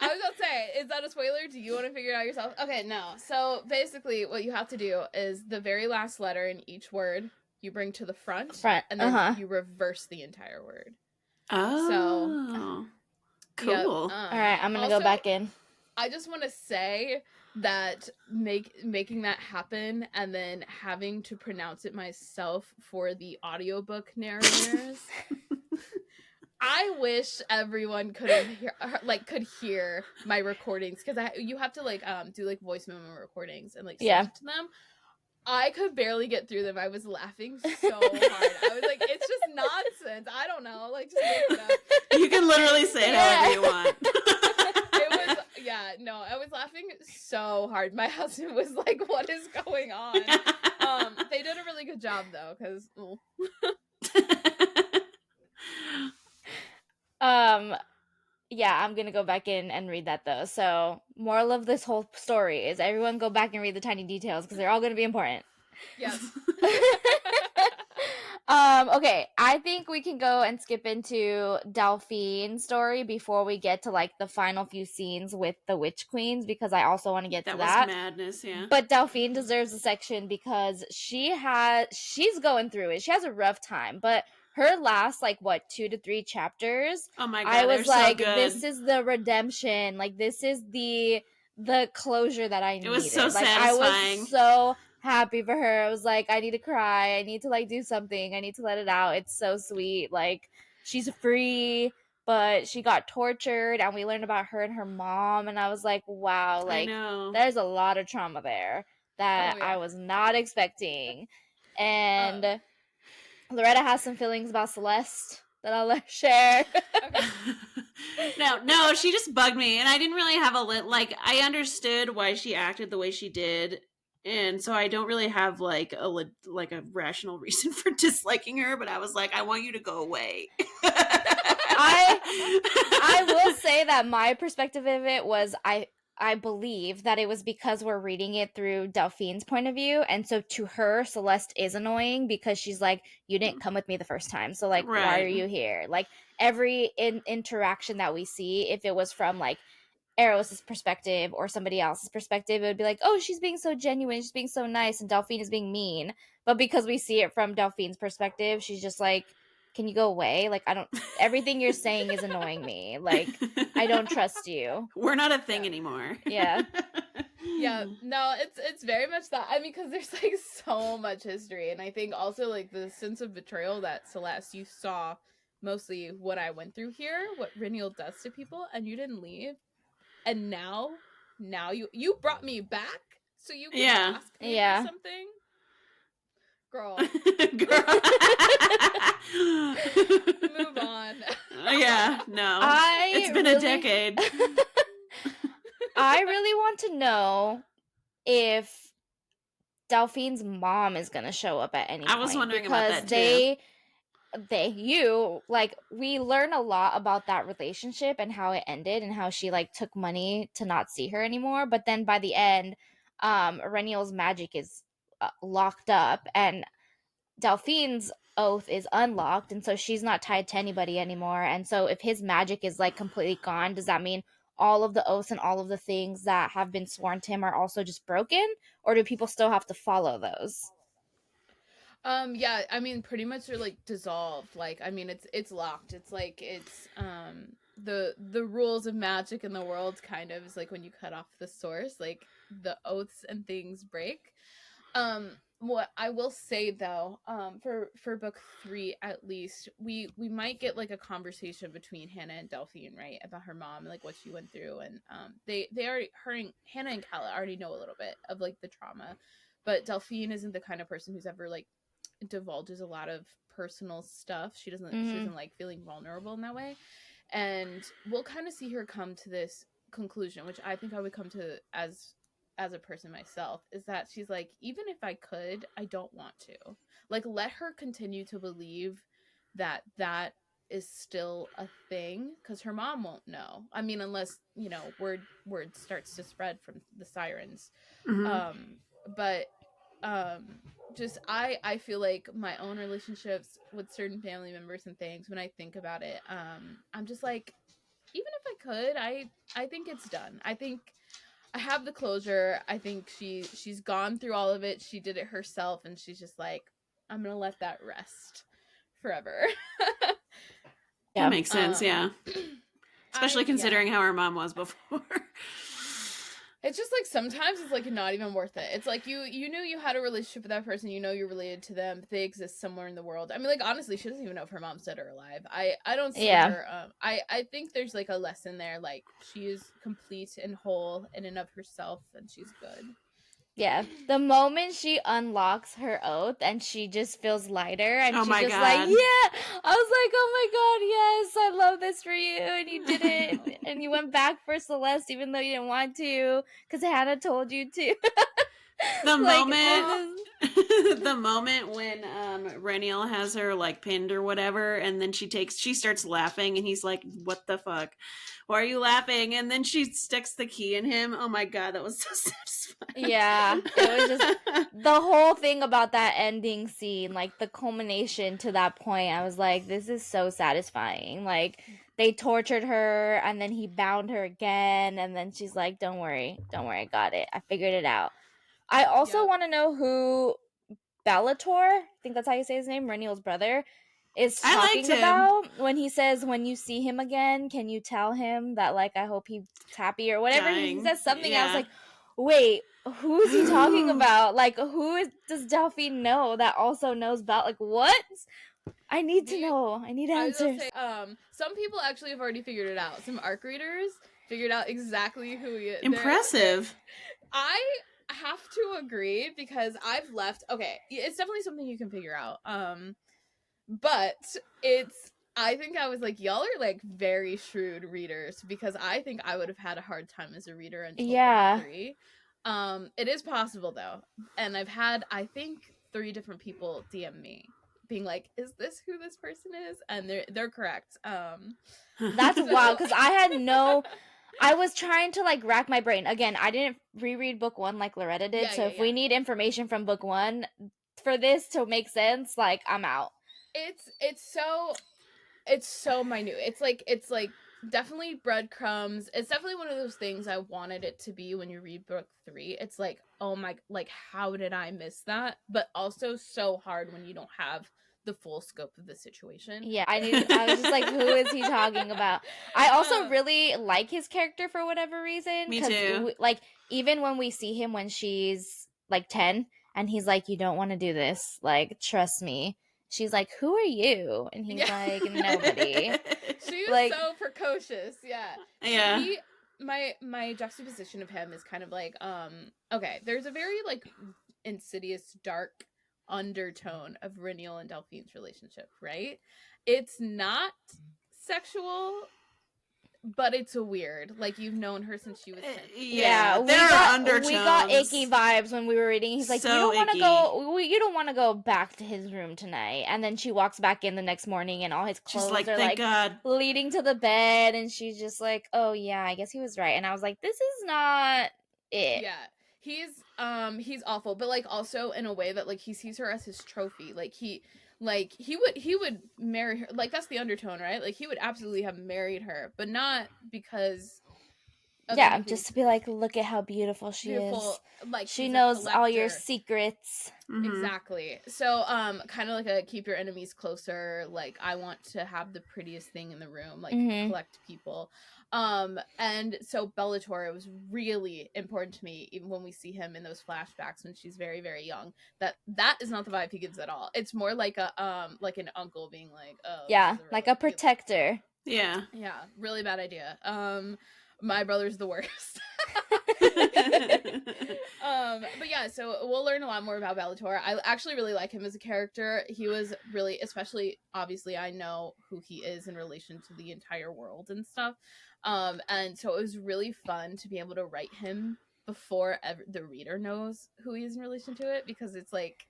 I was about to say, is that a spoiler? Do you want to figure it out yourself? Okay, no. So basically, what you have to do is the very last letter in each word you bring to the front, and then you reverse the entire word. Oh. So. Cool. Yep. All right, I'm gonna go back in. I just want to say that making that happen and then having to pronounce it myself for the audiobook narrators. I wish everyone could hear my recordings, because you have to do like voice memo recordings and like send to them. I could barely get through them. I was laughing so hard. I was like, it's just nonsense. I don't know. Like, just make it up. You can literally say it however you want. I was laughing so hard. My husband was like, what is going on? They did a really good job, though, because... Yeah, I'm gonna go back in and read that, though. So, moral of this whole story is everyone go back and read the tiny details, because they're all gonna be important. Yes. Okay, I think we can go and skip into Delphine's story before we get to like the final few scenes with the Witch Queens, because I also want to get to that. That was madness, yeah. But Delphine deserves a section because she's going through it. She has a rough time, but her last 2 to 3 chapters, oh my God, I was like, so good. This is the redemption. Like, this is the the closure that I needed. It was so like satisfying. I was so happy for her. I was like, I need to cry. I need to like do something. I need to let it out. It's so sweet. Like she's free, but she got tortured, and we learned about her and her mom, and I was like, wow, like there's a lot of trauma there that I was not expecting. And Loretta has some feelings about Celeste that I'll let her share. No, she just bugged me, and I didn't really have like I understood why she acted the way she did, and so I don't really have like a rational reason for disliking her. But I was like, I want you to go away. I will say that my perspective of it was I believe that it was because we're reading it through Delphine's point of view, and so to her, Celeste is annoying because she's like, you didn't come with me the first time, so like, why are you here? Like every interaction that we see, if it was from like Eros's perspective or somebody else's perspective, it would be like, oh, she's being so genuine, she's being so nice, and Delphine is being mean. But because we see it from Delphine's perspective, she's just like, can you go away? Like, I don't, everything you're saying is annoying me. Like, I don't trust you. We're not a thing anymore. Yeah. Yeah, no, it's very much that. I mean, because there's like so much history, and I think also like the sense of betrayal that Celeste, you saw mostly what I went through here, what Reniel does to people, and you didn't leave, and now you brought me back, so you can ask me for something, girl. Move on. Yeah, no, it's been a decade. I really want to know if Delphine's mom is going to show up at any point. I was wondering about that too. We learn a lot about that relationship and how it ended and how she like took money to not see her anymore. But then by the end, Reniel's magic is locked up, and Delphine's oath is unlocked, and so she's not tied to anybody anymore. And so if his magic is like completely gone, does that mean all of the oaths and all of the things that have been sworn to him are also just broken, or do people still have to follow those? Yeah, I mean, pretty much they're like dissolved. Like, I mean, it's locked. It's like it's the rules of magic in the world kind of is like when you cut off the source, like the oaths and things break. What I will say though, for book 3 at least, we might get like a conversation between Hannah and Delphine, right, about her mom and like what she went through, and they already, Hannah and Calla already know a little bit of like the trauma, but Delphine isn't the kind of person who's ever like divulges a lot of personal stuff. She doesn't like feeling vulnerable in that way, and we'll kind of see her come to this conclusion, which I think I would come to as a person myself, is that she's like, even if I could, I don't want to. Like, let her continue to believe that is still a thing, because her mom won't know. I mean, unless, you know, word starts to spread from the sirens. But just I feel like my own relationships with certain family members and things, when I think about it, I'm just like, even if I could, I think it's done. I think I have the closure. I think she's gone through all of it. She did it herself, and she's just like, I'm gonna let that rest forever. That makes sense, yeah. Especially considering how her mom was before. It's just like sometimes it's like not even worth it. It's like you knew you had a relationship with that person, you know you're related to them, but they exist somewhere in the world. I mean, like, honestly, she doesn't even know if her mom's dead or alive. I don't see her. I think there's like a lesson there. Like, she is complete and whole in and of herself, and she's good. Yeah, the moment she unlocks her oath and she just feels lighter, and she's just like, yeah, I was like, oh my god, yes, I love this for you, and you did it, and you went back for Celeste even though you didn't want to, because Hannah told you to. The moment when Reniel has her like pinned or whatever, and then she starts laughing, and he's like, what the fuck? Why are you laughing? And then she sticks the key in him. Oh my god, that was so satisfying. Yeah, it was just the whole thing about that ending scene, like the culmination to that point. I was like, this is so satisfying. Like, they tortured her, and then he bound her again, and then she's like, don't worry, I got it. I figured it out. I also want to know who Bellator, I think that's how you say his name, Reniel's brother, is I liked talking him. about when he says, when you see him again, can you tell him that, like, I hope he's happy or whatever. He Dying. says something. Yeah. I was like, wait, who is he talking about? Like, does Delphine know that also knows about, like, what? I need to know. I need I was gonna answers. say, some people actually have already figured it out. Some ARC readers figured out exactly who he is. Impressive. I have to agree because I've left. Okay, it's definitely something you can figure out. But I think I was like, y'all are like very shrewd readers because I think I would have had a hard time as a reader until book 3. It is possible though, and I've had, I think, 3 different people DM me being like, is this who this person is? And they're correct. That's wild, because I was trying to, like, rack my brain. Again, I didn't reread book 1 like Loretta did, so if we need information from book 1 for this to make sense, like, I'm out. It's so minute. It's like definitely breadcrumbs. It's definitely one of those things I wanted it to be when you read book 3. It's like, oh my, like, how did I miss that? But also so hard when you don't have the full scope of the situation. Yeah, I was just like, who is he talking about? I also really like his character for whatever reason. Me too. Like, even when we see him when she's, like, 10, and he's like, you don't want to do this. Like, trust me. She's like, who are you? And he's like, nobody. She's like, so precocious. Yeah. Yeah. My juxtaposition of him is kind of like, okay, there's a very, like, insidious, dark undertone of Reniel and Delphine's relationship, right? It's not sexual, but it's a weird. Like, you've known her since she was 10. Yeah, there are undertones. We got icky vibes when we were reading. He's like, So you don't want to go back to his room tonight. And then she walks back in the next morning, and all his clothes are like God. leading to the bed, and she's just like, oh yeah, I guess he was right. And I was like, this is not it. Yeah. He's awful, but, like, also in a way that, like, he sees her as his trophy. Like, he would marry her. Like, that's the undertone, right? Like, he would absolutely have married her, but not because of anything. Just to be like, look at how beautiful she is. Like, she knows all your secrets. Mm-hmm. Exactly. So, kind of like a keep your enemies closer. Like, I want to have the prettiest thing in the room. Like, collect people. And so Bellator was really important to me, even when we see him in those flashbacks when she's very, very young. That is not the vibe he gives at all. It's more like like an uncle being like, oh yeah, like a protector. Yeah. Yeah, really bad idea. My brother's the worst. But yeah, so we'll learn a lot more about Bellator. I actually really like him as a character. He was really, especially, obviously, I know who he is in relation to the entire world and stuff. And so it was really fun to be able to write him before the reader knows who he is in relation to it, because it's like,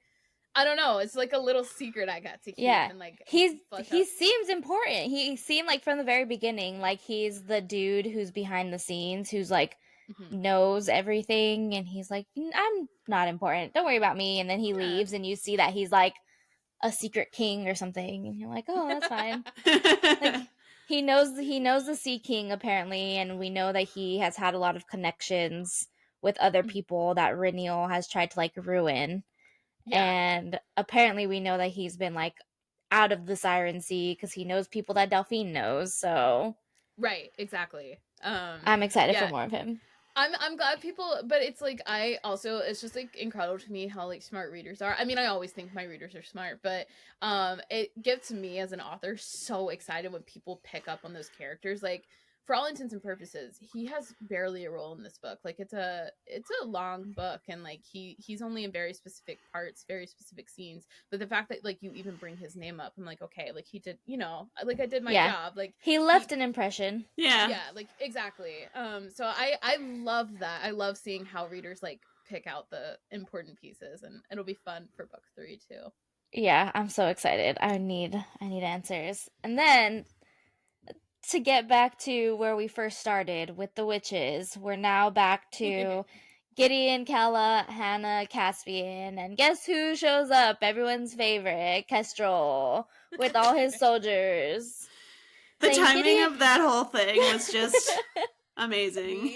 I don't know, it's like a little secret I got to keep. Yeah, and like he seems important. He seemed like from the very beginning, like he's the dude who's behind the scenes, who's like knows everything, and he's like, I'm not important, don't worry about me. And then he leaves, and you see that he's like a secret king or something, and you're like, oh, that's fine. Like, he knows the Sea King apparently, and we know that he has had a lot of connections with other people that Reniel has tried to, like, ruin. Yeah. And apparently we know that he's been, like, out of the Siren Sea because he knows people that Delphine knows. So right, exactly. I'm excited for more of him. I'm glad people, but it's like, it's just like incredible to me how like smart readers are. I mean, I always think my readers are smart, but it gets me as an author so excited when people pick up on those characters. Like, for all intents and purposes, he has barely a role in this book. Like, it's a long book, and like he's only in very specific parts, very specific scenes. But the fact that like you even bring his name up, I'm like, okay, like he did, like I did my job. Like he left an impression. Yeah, like exactly. So I love that. I love seeing how readers like pick out the important pieces, and it'll be fun for book 3 too. Yeah, I'm so excited. I need answers. And then, to get back to where we first started with the witches, we're now back to Gideon, Kala, Hannah, Caspian, and guess who shows up? Everyone's favorite, Kestrel, with all his soldiers. The timing of that whole thing was just amazing.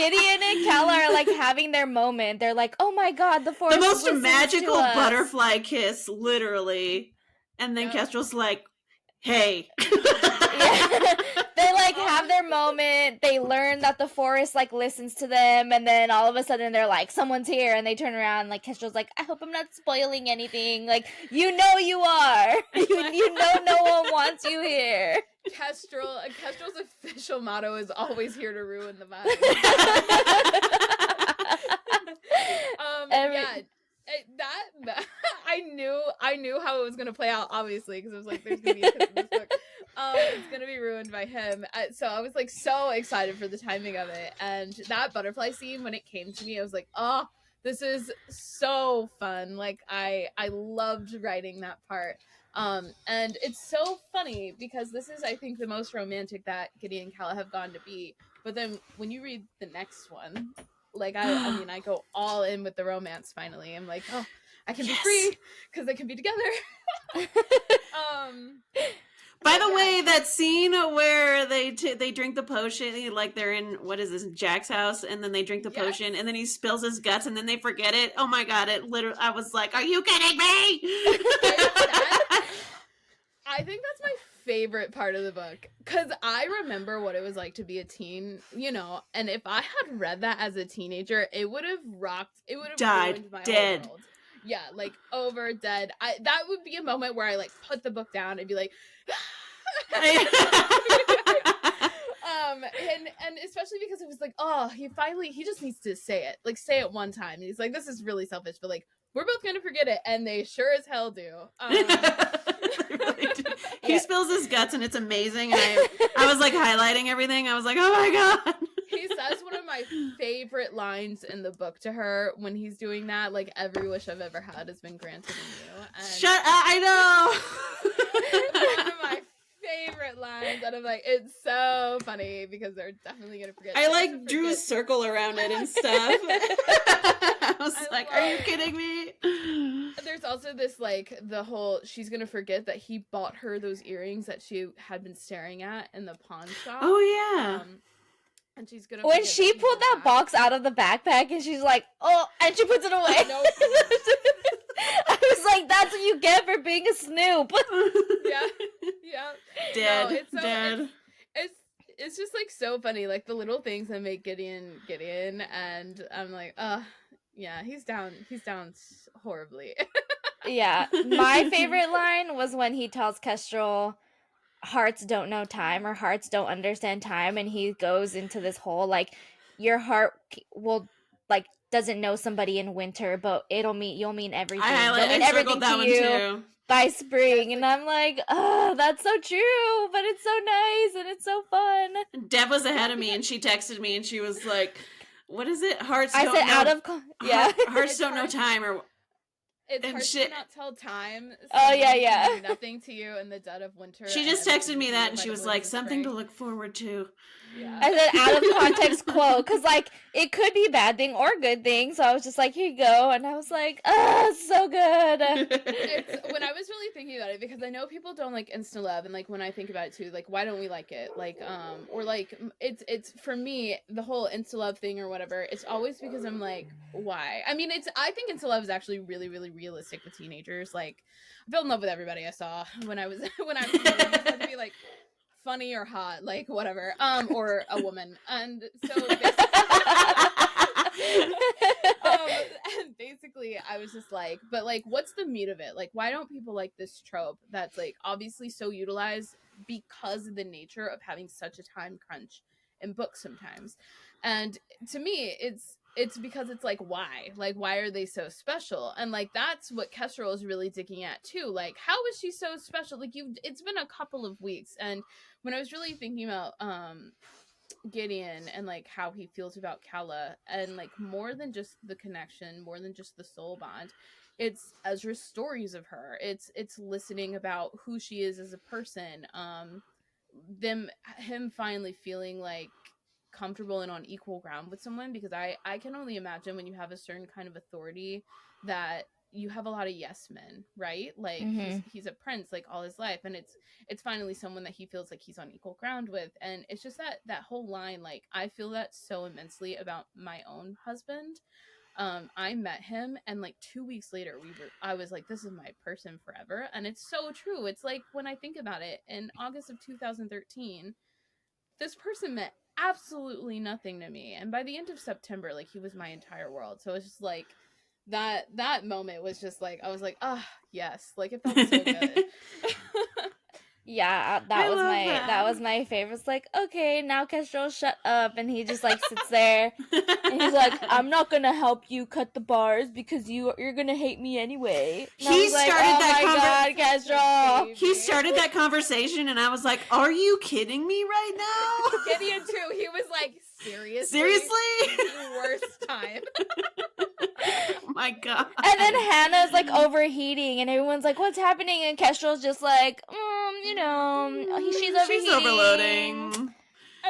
Gideon and Kala are like having their moment. They're like, "Oh my god, the forest The most listens magical to us." butterfly kiss, literally. And then Kestrel's like, "Hey." Yeah. They like have their moment. They learn that the forest like listens to them, and then all of a sudden they're like, "Someone's here," and they turn around. Like Kestrel's like, "I hope I'm not spoiling anything." Like, you know you are. You know no one wants you here. Kestrel's official motto is always here to ruin the vibe. That I knew how it was gonna play out, obviously, because it was like there's gonna be a kiss in this book. It's gonna be ruined by him. So I was like so excited for the timing of it, and that butterfly scene when it came to me, I was like, oh, this is so fun. Like I loved writing that part. And it's so funny because this is, I think, the most romantic that Gideon and Kala have gone to be. But then when you read the next one, like I mean, I go all in with the romance. Finally, I'm like, oh, I can be free because they can be together. By the way, that scene where they drink the potion, like they're in, what is this, Jack's house, and then they drink the potion, and then he spills his guts, and then they forget it. Oh my god! It literally, I was like, "Are you kidding me?" I think that's my favorite part of the book, because I remember what it was like to be a teen, you know, and if I had read that as a teenager, it would have rocked. It would have ruined my whole world. Yeah, like over dead. That would be a moment where I like put the book down and be like, and especially because it was like, oh, he just needs to say it, like say it one time. And he's like, this is really selfish, but like we're both gonna forget it, and they sure as hell do. Really do. He spills his guts, and it's amazing. And I was like highlighting everything. I was like, oh my god. He says one of my favorite lines in the book to her when he's doing that, like, every wish I've ever had has been granted in you. And shut up, I know. one of my favorite lines, and I'm like, it's so funny because they're definitely gonna forget. I like drew a circle around it and stuff. I was like, are you kidding me? There's also this, like, the whole, she's gonna forget that he bought her those earrings that she had been staring at in the pawn shop. Oh yeah. And she's gonna when she pulled that box out of the backpack and she's like, oh, and she puts it away. Nope. I was like, that's what you get for being a snoop. Yeah. Dead. No, it's so, dead. It's just like so funny, like the little things that make Gideon, and I'm like, yeah, he's down horribly. Yeah, my favorite line was when he tells Kestrel, hearts don't know time, or hearts don't understand time, and he goes into this whole like, your heart will like doesn't know somebody in winter, but you'll mean everything. I mean everything that to one you too. by spring. And I'm like, oh, that's so true, but it's so nice and it's so fun. Deb was ahead of me, and she texted me, and she was like, what is it? Hearts I don't said know. yeah. Hearts don't know time, or it's hard to not tell time. Oh yeah. Nothing to you in the dead of winter. She just texted me that, and she was like, something to look forward to. Yeah. I said out of context quote, because like it could be a bad thing or good thing, so I was just like, here you go, and I was like, oh, so good. It's, when I was really thinking about it, because I know people don't like insta love, and like when I think about it too, like why don't we like it, like or like it's for me, the whole insta love thing or whatever, it's always because I'm like, why? I mean, I think insta love is actually really, really realistic with teenagers. Like I fell in love with everybody I saw when I was to be like funny or hot, like whatever, or a woman, and so and basically I was just like, but like, what's the meat of it? Like, why don't people like this trope that's like obviously so utilized because of the nature of having such a time crunch in books sometimes? And to me, it's because it's like, why are they so special? And like that's what Kestrel is really digging at too. Like, how is she so special? Like, it's been a couple of weeks, and when I was really thinking about Gideon and like how he feels about Kala, and like more than just the connection, more than just the soul bond, it's Ezra's stories of her. It's listening about who she is as a person. Him finally feeling like comfortable and on equal ground with someone, because I can only imagine when you have a certain kind of authority that you have a lot of yes men, right? Like he's a prince like all his life, and it's finally someone that he feels like he's on equal ground with. And it's just that whole line, like I feel that so immensely about my own husband. I met him, and like 2 weeks later I was like, this is my person forever. And it's so true. It's like, when I think about it, in August of 2013, this person meant absolutely nothing to me, and by the end of September, like, he was my entire world. So it's just like that moment was just like, I was like, ah, yes, like it felt so good. Yeah, that was my favorite. It's like, okay, now Kestrel, shut up, and he just like sits there, and he's like, I'm not gonna help you cut the bars because you're gonna hate me anyway. And he started that Kestrel. He started that conversation, and I was like, are you kidding me right now? Gideon too. He was like, seriously, the worst time. My God. And then Hannah's like overheating, and everyone's like, what's happening? And Kestrel's just like, she's overheating. She's overloading.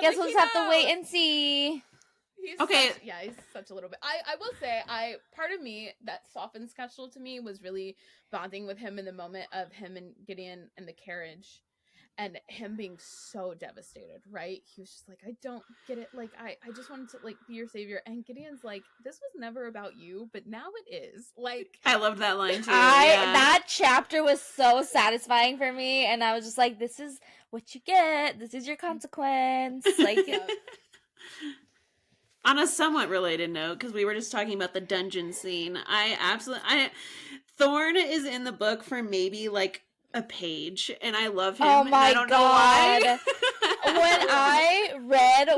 Guess we'll just have to wait and see. He's he's such a little bit. I will say, part of me that softens Kestrel to me was really bonding with him in the moment of him and Gideon in the carriage. And him being so devastated, right? He was just like, I don't get it. Like, I just wanted to, like, be your savior. And Gideon's like, this was never about you, but now it is. Like, I loved that line, too. That chapter was so satisfying for me. And I was just like, this is what you get. This is your consequence. Like, on a somewhat related note, because we were just talking about the dungeon scene, Thorn is in the book for maybe, like, a page, and I love him. Oh my and I don't God. know why. When I read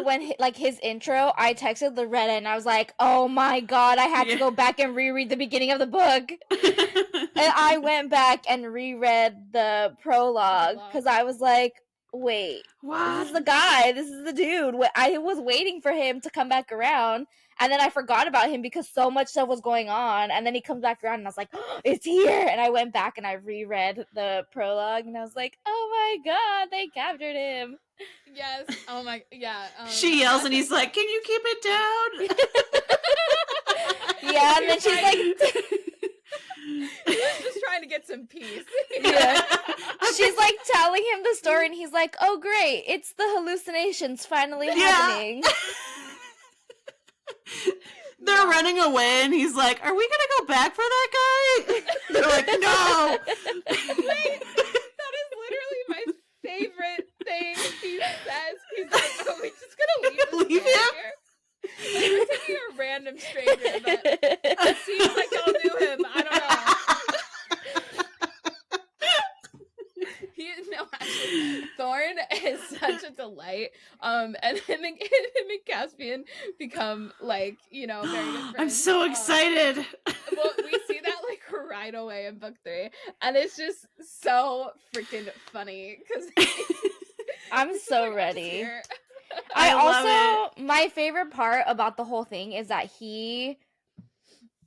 his intro, I texted Loretta, and I was like, oh my God, I had to go back and reread the beginning of the book. And I went back and reread the prologue, because I was like, wait, what? This is the guy, this is the dude. I was waiting for him to come back around, and then I forgot about him because so much stuff was going on, and then he comes back around, and I was like, oh, it's here. And I went back and I reread the prologue, and I was like, oh my God, they captured him. Yes. Oh my, yeah. She yells, and he's like, can you keep it down? Yeah, and then she's like, he was just trying to get some peace. Yeah. She's like telling him the story, and he's like, oh great, it's the hallucinations finally happening. They're running away, and he's like, are we gonna go back for that guy? They're like, no. Wait, that is literally my favorite thing he says. He's like, are we just gonna leave him here? Like, we're taking a random stranger, but it seems like y'all knew him. I don't know. Actually, Thorn is such a delight. And him and Caspian become, like, very good friends. I'm so excited. Well, we see that, like, right away in book 3, and it's just so freaking funny because I'm so ready. I love it. My favorite part about the whole thing is that he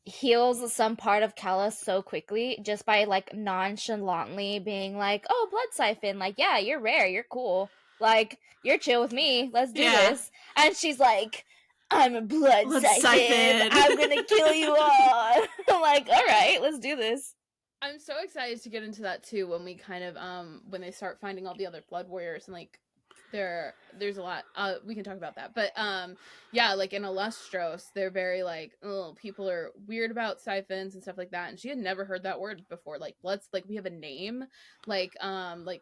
heals some part of Kella so quickly just by, like, nonchalantly being like, oh, blood siphon, like, yeah, you're rare, you're cool, like, you're chill with me, let's do this. And she's like, I'm a blood siphon, I'm gonna kill you all. I'm like, all right, let's do this. I'm so excited to get into that too, when we kind of when they start finding all the other blood warriors, and like there's a lot we can talk about that, but like in Illustros, they're very like, oh, people are weird about siphons and stuff like that, and she had never heard that word before. Like, bloods, like, we have a name, like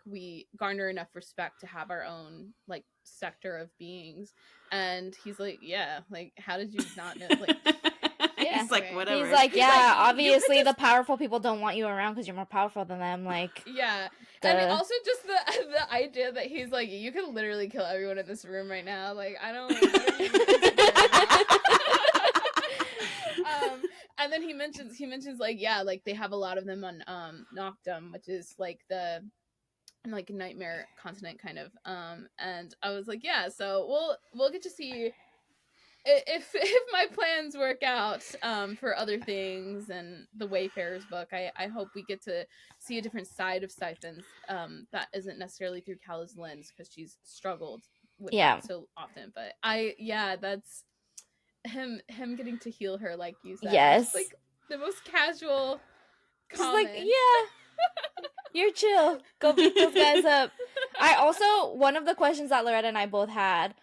we garner enough respect to have our own, like, sector of beings. And he's like, yeah, like, how did you not know? Like, yeah. He's like, whatever. He's like, yeah, obviously the powerful people don't want you around because you're more powerful than them. Like, yeah. And also just the idea that he's like, you could literally kill everyone in this room right now. Like, I don't and then he mentions like, yeah, like they have a lot of them on Noctum, which is like the like nightmare continent kind of. And I was like, yeah, so we'll get to see if my plans work out for other things and the Wayfarer's book. I hope we get to see a different side of siphons that isn't necessarily through Calla's lens, because she's struggled with that so often. But that's him getting to heal her, like you said. Yes. It's like the most casual Just like, Common. yeah, you're chill. Go beat those guys up. I also, one of the questions that Loretta and I both had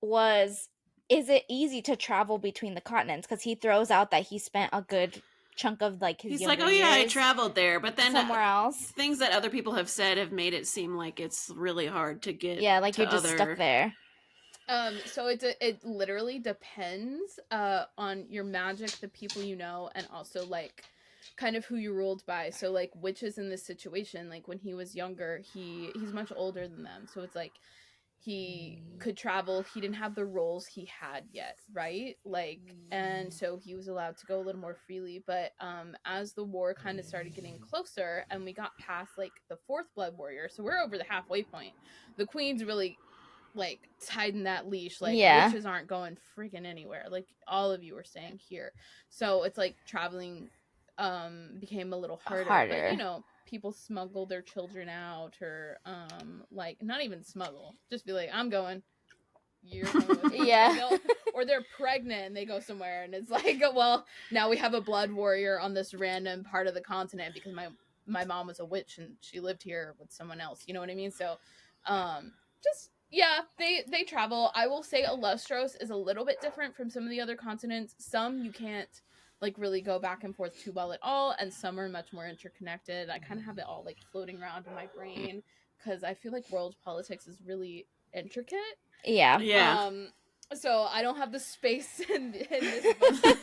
was, is it easy to travel between the continents? Because he throws out that he spent a good chunk of like his He's like, younger oh yeah, I years traveled there, but then somewhere else. things that other people have said have made it seem like it's really hard to get. Yeah, like to you're just other... stuck there. So it literally depends on your magic, the people you know, and also like kind of who you ruled by. So like witches in this situation, like when he was younger, he's much older than them, so it's like he could travel. He didn't have the roles he had yet, right? Like, and so he was allowed to go a little more freely. But as the war kind of started getting closer and we got past like the fourth blood warrior, so we're over the halfway point, the queen's really like tighten that leash. Like, Yeah. witches aren't going freaking anywhere. Like, all of you are staying here. So it's like traveling became a little harder. But you know, people smuggle their children out, or like not even smuggle, just be like, I'm going, you're going with me. Yeah. Or they're pregnant and they go somewhere and it's like, well, now we have a blood warrior on this random part of the continent because my mom was a witch and she lived here with someone else, you know what I mean? So just yeah, they travel. I will say Illustros is a little bit different from some of the other continents. Some you can't like really go back and forth too well at all, and some are much more interconnected. I kind of have it all like floating around in my brain because I feel like world politics is really intricate. Yeah. So I don't have the space in this book.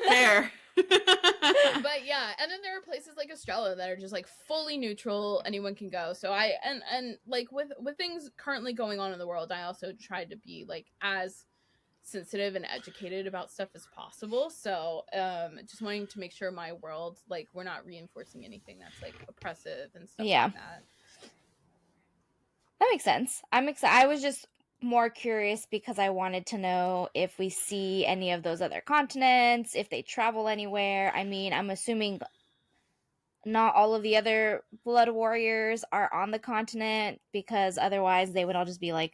Fair. But yeah, and then there are places like Estrella that are just like fully neutral, anyone can go. So I and like with things currently going on in the world, I also tried to be like as sensitive and educated about stuff as possible. So just wanting to make sure my world, like, we're not reinforcing anything that's like oppressive and stuff like that. That makes sense. I'm excited. I was just more curious because I wanted to know if we see any of those other continents, if they travel anywhere. I mean, I'm assuming not all of the other blood warriors are on the continent because otherwise they would all just be like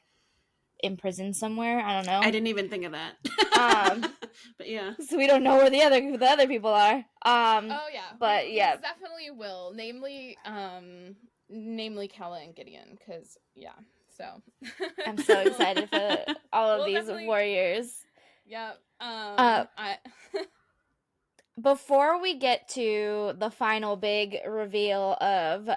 imprisoned somewhere. I don't know. I didn't even think of that. But yeah. So we don't know where the other people are. Oh yeah. But we yeah. definitely will. Namely Kella and Gideon, because yeah. So I'm so excited for all of these warriors. Yeah. Before we get to the final big reveal of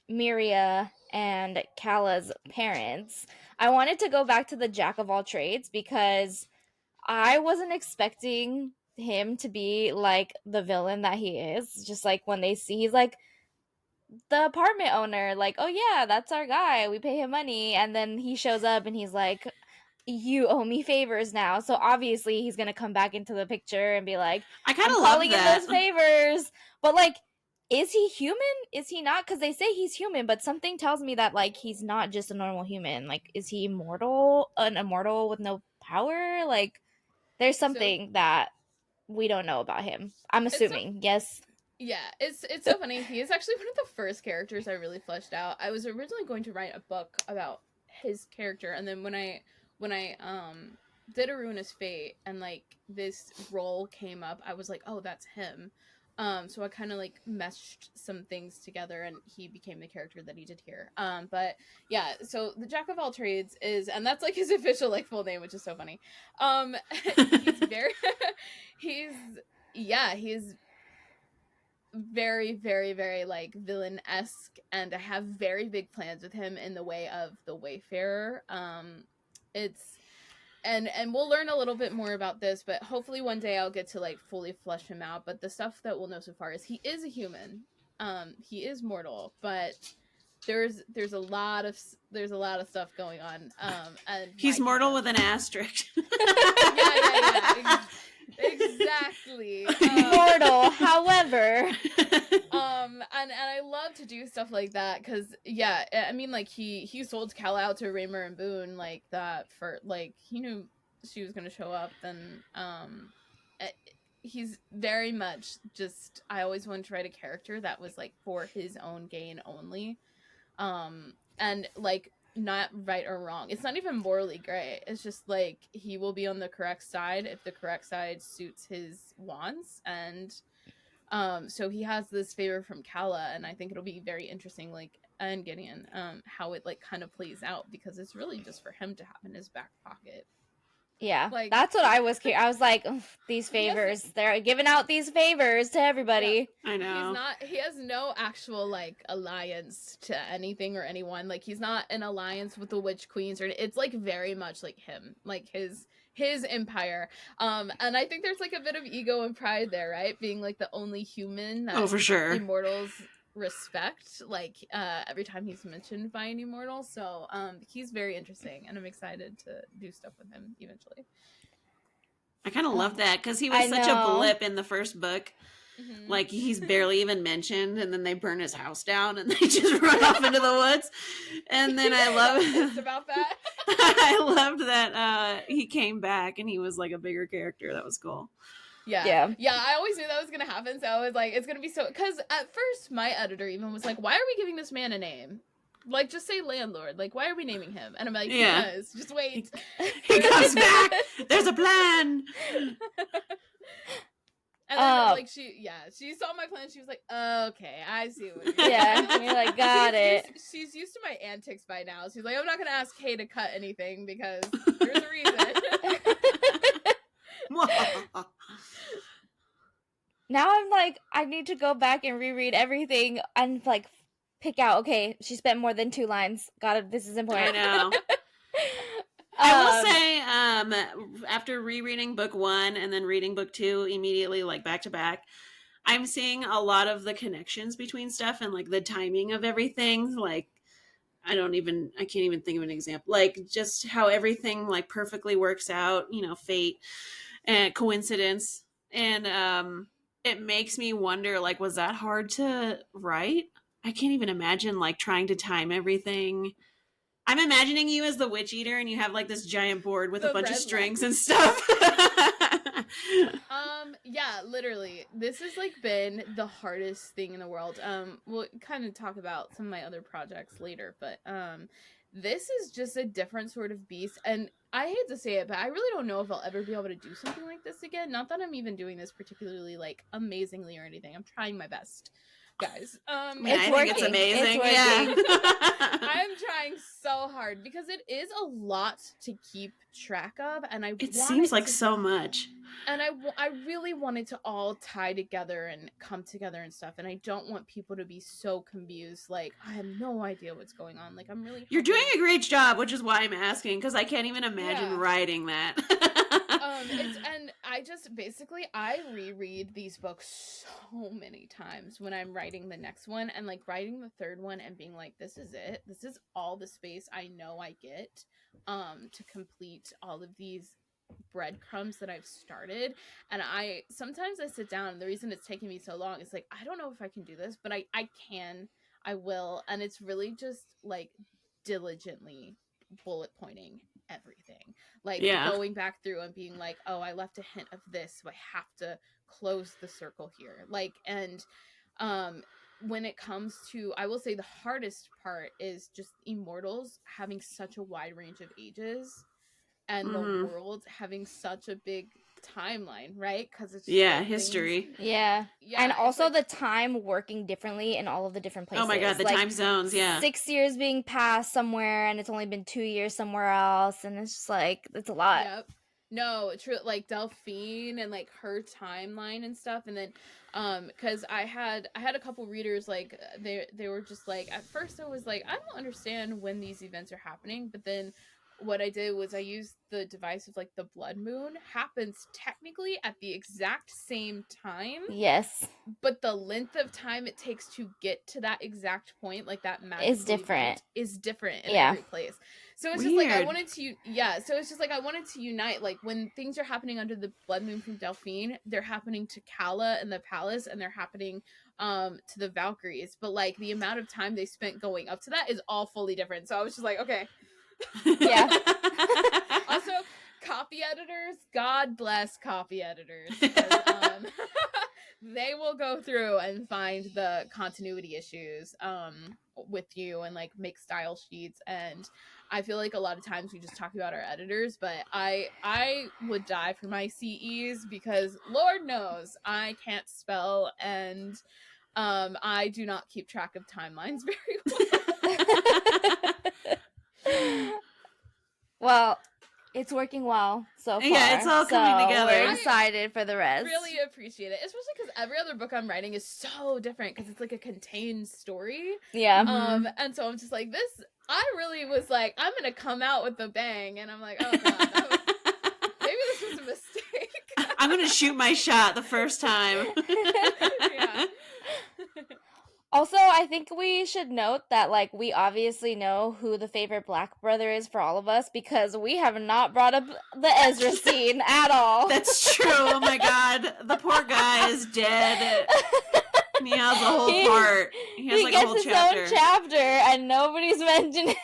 Miria and Kalla's parents, I wanted to go back to the Jack of all trades because I wasn't expecting him to be like the villain that he is. Just like when they see, he's like the apartment owner, like, oh yeah, that's our guy, we pay him money, and then he shows up and he's like, you owe me favors now. So obviously he's gonna come back into the picture and be like, I kind of love in that. those favors. But like, is he human? Is he not? Because they say he's human, but something tells me that like he's not just a normal human. Like, is he immortal? An immortal with no power? Like, there's something that we don't know about him. I'm assuming. Yes. Yeah, it's so funny. He is actually one of the first characters I really fleshed out. I was originally going to write a book about his character, and then when I did A Ruinous Fate and like this role came up, I was like, oh, that's him. So I kind of like meshed some things together, and he became the character that he did here. But yeah, so the Jack of all trades is, and that's like his official like full name, which is so funny. He's very, he's very, very, very like villain-esque, and I have very big plans with him in the way of the Wayfarer. It's and we'll learn a little bit more about this, but hopefully one day I'll get to like fully flesh him out. But the stuff that we'll know so far is he is a human. He is mortal, but there's a lot of stuff going on. And he's mortal with an asterisk. yeah. Exactly. Mortal, however. And I love to do stuff like that because yeah, I mean, like he sold Cal out to Raymer and Boone like that for like he knew she was gonna show up. Then he's very much just, I always wanted to write a character that was like for his own gain only, and like not right or wrong. It's not even morally gray. It's just like he will be on the correct side if the correct side suits his wants, and So he has this favor from Kala, and I think it'll be very interesting, like, and Gideon, how it like kind of plays out, because it's really just for him to have in his back pocket. Yeah, Like, that's what I was. I was like, these favors. They're giving out these favors to everybody. I know. He has no actual like alliance to anything or anyone. Like, he's not an alliance with the Witch Queens, or it's like very much like him, like his empire. And I think there's like a bit of ego and pride there, right? Being like the only human that for sure. immortals respect, like every time he's mentioned by an immortal. So he's very interesting, and I'm excited to do stuff with him eventually. I kind of love that, because he was such a blip in the first book. Mm-hmm. Like, he's barely even mentioned, and then they burn his house down, and they just run off into the woods. And then I love about that. I loved that he came back, and he was like a bigger character. That was cool. Yeah. I always knew that was gonna happen, so I was like, it's gonna be so. Because at first, my editor even was like, "Why are we giving this man a name? Like, just say landlord. Like, why are we naming him?" And I'm like, "Because just wait. He comes back. There's a plan." And then, like, she saw my plan. She was like, "Okay, I see what you're doing." Yeah, you're like, got it. She's used to my antics by now. She's like, "I'm not gonna ask Kay to cut anything because there's a reason." Now I'm like, I need to go back and reread everything and like pick out, okay, she spent more than 2 lines. Got it. This is important. I know. I will say, after rereading book 1 and then reading book 2 immediately, like back to back, I'm seeing a lot of the connections between stuff and like the timing of everything. Like, I can't even think of an example. Like, just how everything like perfectly works out, fate and coincidence. And it makes me wonder, like, was that hard to write? I can't even imagine like trying to time everything. I'm imagining you as the witch eater, and you have like this giant board with a bunch of strings and stuff. Yeah, literally. This has like been the hardest thing in the world. We'll kind of talk about some of my other projects later, but this is just a different sort of beast. And I hate to say it, but I really don't know if I'll ever be able to do something like this again. Not that I'm even doing this particularly like amazingly or anything. I'm trying my best, guys. I think it's amazing. Yeah. I'm trying so hard because it is a lot to keep track of, and it seems like so much. And I really want it to all tie together and come together and stuff, and I don't want people to be so confused. Like, I have no idea what's going on. Like, I'm really You're doing a great job, which is why I'm asking, because I can't even imagine writing that. And I just basically I reread these books so many times when I'm writing the next one, and like writing the third one and being like, this is it. This is all the space I know I get to complete all of these breadcrumbs that I've started. And I sit down, and the reason it's taking me so long is like, I don't know if I can do this, but I will. And it's really just like diligently bullet pointing everything, like going back through and being like, oh, I left a hint of this, so I have to close the circle here. Like, and when it comes to, I will say the hardest part is just immortals having such a wide range of ages, and the world having such a big timeline, right? Because it's just history. Yeah, and also like, the time working differently in all of the different places. Oh my god, the time zones. 6 years being passed somewhere, and it's only been 2 years somewhere else, and it's just like, it's a lot. Yep. No, true. Like Delphine and like her timeline and stuff, and then because I had a couple readers, like they were just like, at first I was like, I don't understand when these events are happening, but then what I did was I used the device of like the blood moon happens technically at the exact same time. Yes. But the length of time it takes to get to that exact point, like that is different. Is different in every place. So it's just like I wanted to unite, like when things are happening under the blood moon from Delphine, they're happening to Kala and the palace, and they're happening to the Valkyries. But like the amount of time they spent going up to that is all fully different. So I was just like, okay. Yeah. Also, copy editors, God bless copy editors. They will go through and find the continuity issues with you and like make style sheets. And I feel like a lot of times we just talk about our editors, but I would die for my CEs because Lord knows I can't spell, and I do not keep track of timelines very well. Well, it's working well so far. Yeah, it's all coming together. We're excited for the rest. Really appreciate it, especially because every other book I'm writing is so different because it's like a contained story. Yeah. And so I'm just like, this. I really was like, I'm gonna come out with a bang, and I'm like, oh god, maybe this was a mistake. I'm gonna shoot my shot the first time. Yeah. Also, I think we should note that, like, we obviously know who the favorite Black brother is for all of us because we have not brought up the Ezra scene at all. That's true. Oh my god. The poor guy is dead. And he has a whole part. He has like a whole chapter. His own chapter, and nobody's mentioned it.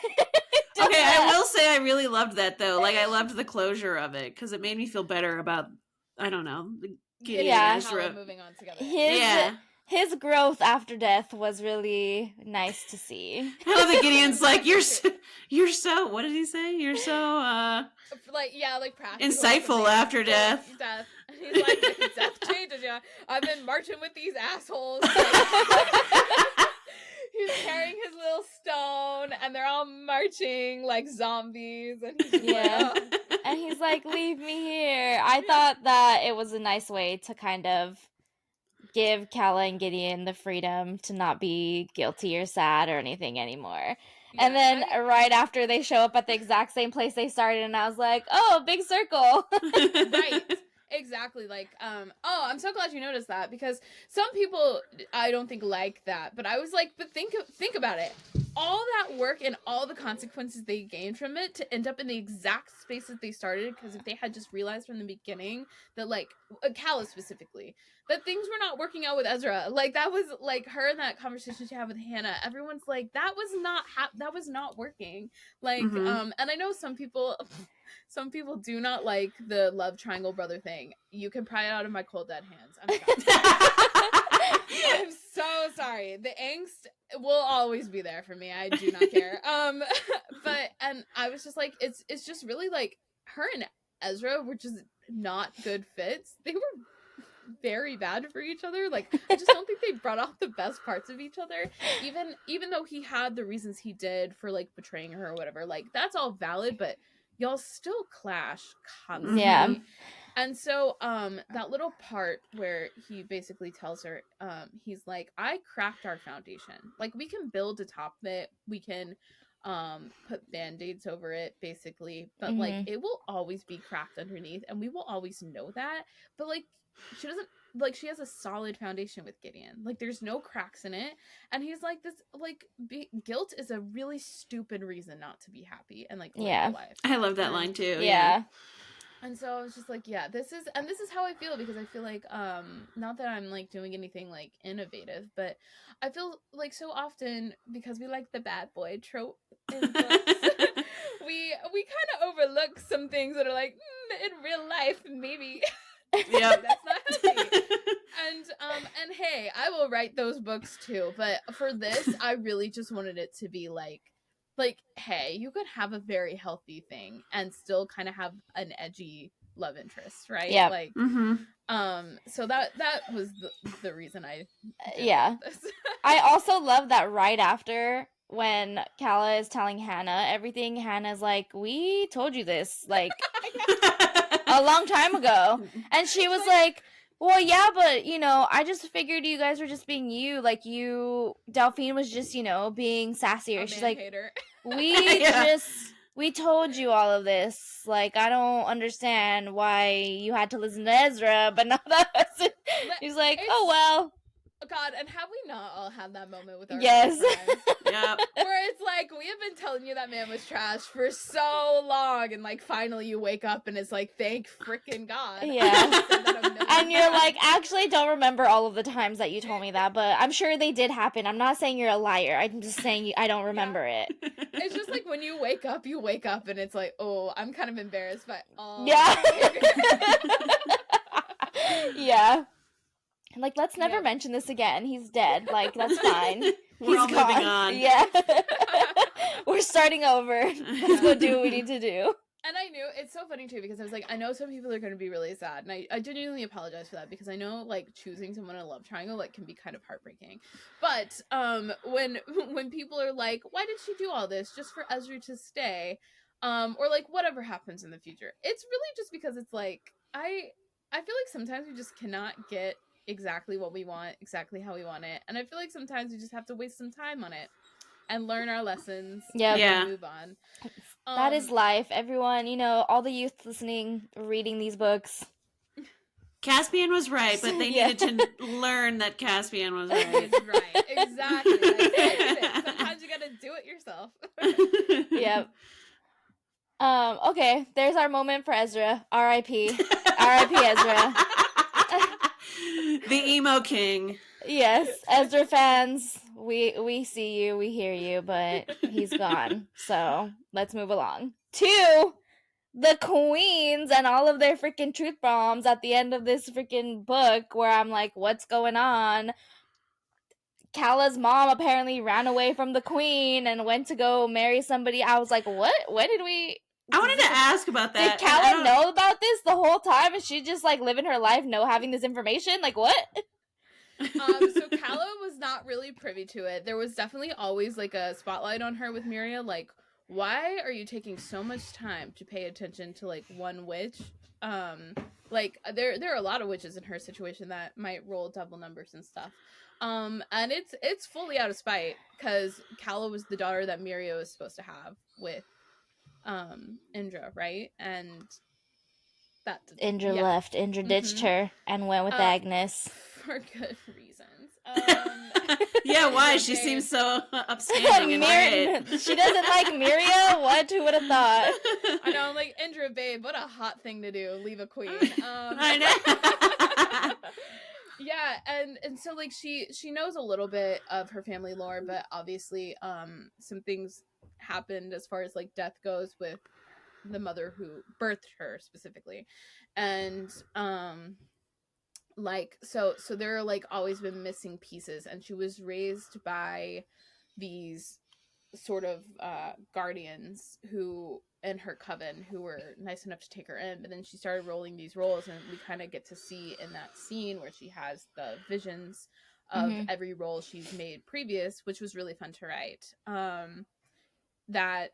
Okay, I will say I really loved that, though. Like, I loved the closure of it because it made me feel better about, I don't know, Gideon and Ezra. Moving on together. His growth after death was really nice to see. I love that Gideon's like, you're so, what did he say? You're so, like practical. Insightful after death. And he's like, death changes you. I've been marching with these assholes. He's carrying his little stone, and they're all marching like zombies. And he's and he's like, leave me here. I thought that it was a nice way to kind of give Calla and Gideon the freedom to not be guilty or sad or anything anymore. Yeah, and then right after they show up at the exact same place they started, and I was like, oh, big circle. Right. Exactly. Like, I'm so glad you noticed that, because some people I don't think like that, but I was like, but think about it. All that work and all the consequences they gained from it to end up in the exact space that they started, because if they had just realized from the beginning that, like, Calla specifically, that things were not working out with Ezra, like, that was, like, her and that conversation she had with Hannah, everyone's like, that was not working, like, and I know some people do not like the love triangle brother thing. You can pry it out of my cold dead hands. I'm so sorry. The angst will always be there for me. I do not care. And I was just like, it's just really like her and Ezra were just not good fits. They were very bad for each other. Like, I just don't think they brought out the best parts of each other. Even though he had the reasons he did for, like, betraying her or whatever, like, that's all valid, but y'all still clash constantly. Yeah. And so, that little part where he basically tells her, he's like, I cracked our foundation. Like, we can build atop it. We can, put band-aids over it, basically. But, like, it will always be cracked underneath, and we will always know that. But, like, she doesn't, like, she has a solid foundation with Gideon. Like, there's no cracks in it. And he's like, this, like, guilt is a really stupid reason not to be happy and, like, live your life. I love that line, too. Yeah. And so I was just like, yeah, this is how I feel, because I feel like, not that I'm, like, doing anything, like, innovative, but I feel like so often, because we like the bad boy trope in books, we kind of overlook some things that are like, in real life, maybe. Yep. That's not healthy. And hey, I will write those books too, but for this, I really just wanted it to be like, hey, you could have a very healthy thing and still kind of have an edgy love interest, right? Yeah. Like, so that was the reason I did this. I also love that right after, when Calla is telling Hannah everything, Hannah's like, we told you this, like, a long time ago. And she was like, well, yeah, but, you know, I just figured you guys were just being you. Like, Delphine was just, you know, being sassier. She's like, we told you all of this. Like, I don't understand why you had to listen to Ezra, but no, that wasn't. He's like, oh, well. God, and have we not all had that moment with our friends? Yep. Where it's like, we have been telling you that man was trash for so long, and, like, finally you wake up and it's like, thank frickin' God. Yeah. And you're like, actually don't remember all of the times that you told me that, but I'm sure they did happen. I'm not saying you're a liar. I'm just saying I don't remember it. It's just like, when you wake up and it's like, oh, I'm kind of embarrassed, but yeah. Yeah. Like, let's never mention this again. He's dead. Like, that's fine. We're all moving on. Yeah. We're starting over. Let's go do what we need to do. And I knew, it's so funny too, because I was like, I know some people are going to be really sad, and I genuinely apologize for that, because I know, like, choosing someone in a love triangle, like, can be kind of heartbreaking. But when people are like, why did she do all this just for Ezra to stay, or like whatever happens in the future, it's really just because it's like, I feel like sometimes we just cannot get exactly what we want, exactly how we want it, and I feel like sometimes we just have to waste some time on it and learn our lessons. Yep. And move on. That is life. Everyone, all the youth listening, reading these books. Caspian was right, but they needed to learn that Caspian was right. Right, exactly. Like, sometimes you gotta do it yourself. Yep. Okay, there's our moment for Ezra. R.I.P. R.I.P. Ezra. The emo king. Yes, Ezra fans, we see you, we hear you, but he's gone. So let's move along to the queens and all of their freaking truth bombs at the end of this freaking book, where I'm like, what's going on? Calla's mom apparently ran away from the queen and went to go marry somebody. I was like, what? When did we... I wanted to ask about that. Did Calla know about this the whole time? And she just, like, living her life having this information? Like, what? So Calla was not really privy to it. There was definitely always, like, a spotlight on her with Miria, like, why are you taking so much time to pay attention to, like, one witch? Like, there are a lot of witches in her situation that might roll double numbers and stuff. And it's fully out of spite, because Calla was the daughter that Miria was supposed to have with Indra, right? And that Indra left. Indra ditched her and went with Agnes. For good reasons. Yeah, why? She seems so upstanding and right. She doesn't like Miria? What? Who would have thought? I know, I'm like, Indra, babe, what a hot thing to do. Leave a queen. I know. Yeah, and so, like, she knows a little bit of her family lore, but obviously some things happened as far as, like, death goes with the mother who birthed her specifically. And like, so there are, like, always been missing pieces, and she was raised by these sort of guardians who in her coven who were nice enough to take her in, but then she started rolling these roles, and we kind of get to see in that scene where she has the visions of every role she's made previous, which was really fun to write, that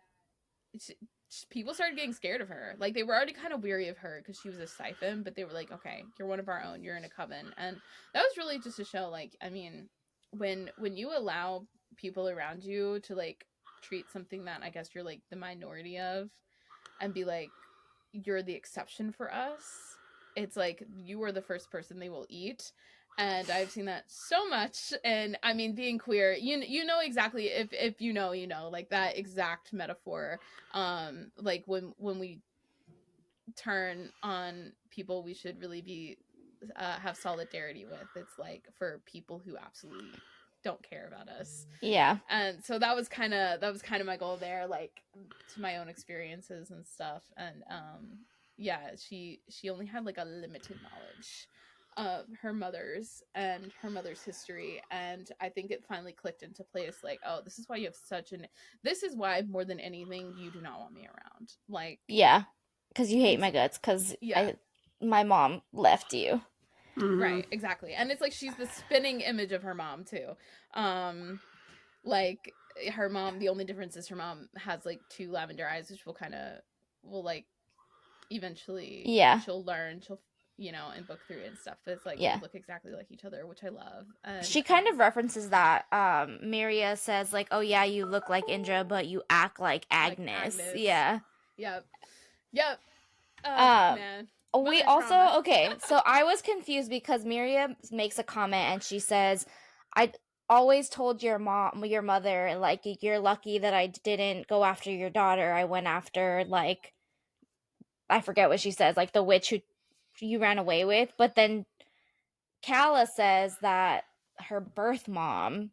people started getting scared of her. Like, they were already kind of weary of her because she was a siphon, but they were like, okay, you're one of our own, you're in a coven. And that was really just to show, like, I mean, when you allow people around you to, like, treat something that I guess you're, like, the minority of and be like, you're the exception for us, it's like you are the first person they will eat. And I've seen that so much. And I mean, being queer, you know exactly, if you know, like, that exact metaphor. Like, when we turn on people we should really be have solidarity with, it's like for people who absolutely don't care about us. Yeah. And so that was kind of my goal there, like, to my own experiences and stuff. And yeah, she only had, like, a limited knowledge of her mother's history, and I think it finally clicked into place, like, oh, this is why you have this is why, more than anything, you do not want me around. Like, yeah, because you hate my guts, because my mom left you. Right, exactly. And it's like she's the spinning image of her mom too. Like, her mom, the only difference is her mom has, like, 2 lavender eyes, which will like eventually she'll learn, in book 3 and stuff. But it's like, they look exactly like each other, which I love. And she kind of references that. Miria says, like, oh yeah, you look like Indra, but you act like Agnes. Yeah. Yep. Man. We also, okay, so I was confused because Miria makes a comment and she says, I always told your mother, like, you're lucky that I didn't go after your daughter. I went after, like, I forget what she says, like, the witch who you ran away with. But then Calla says that her birth mom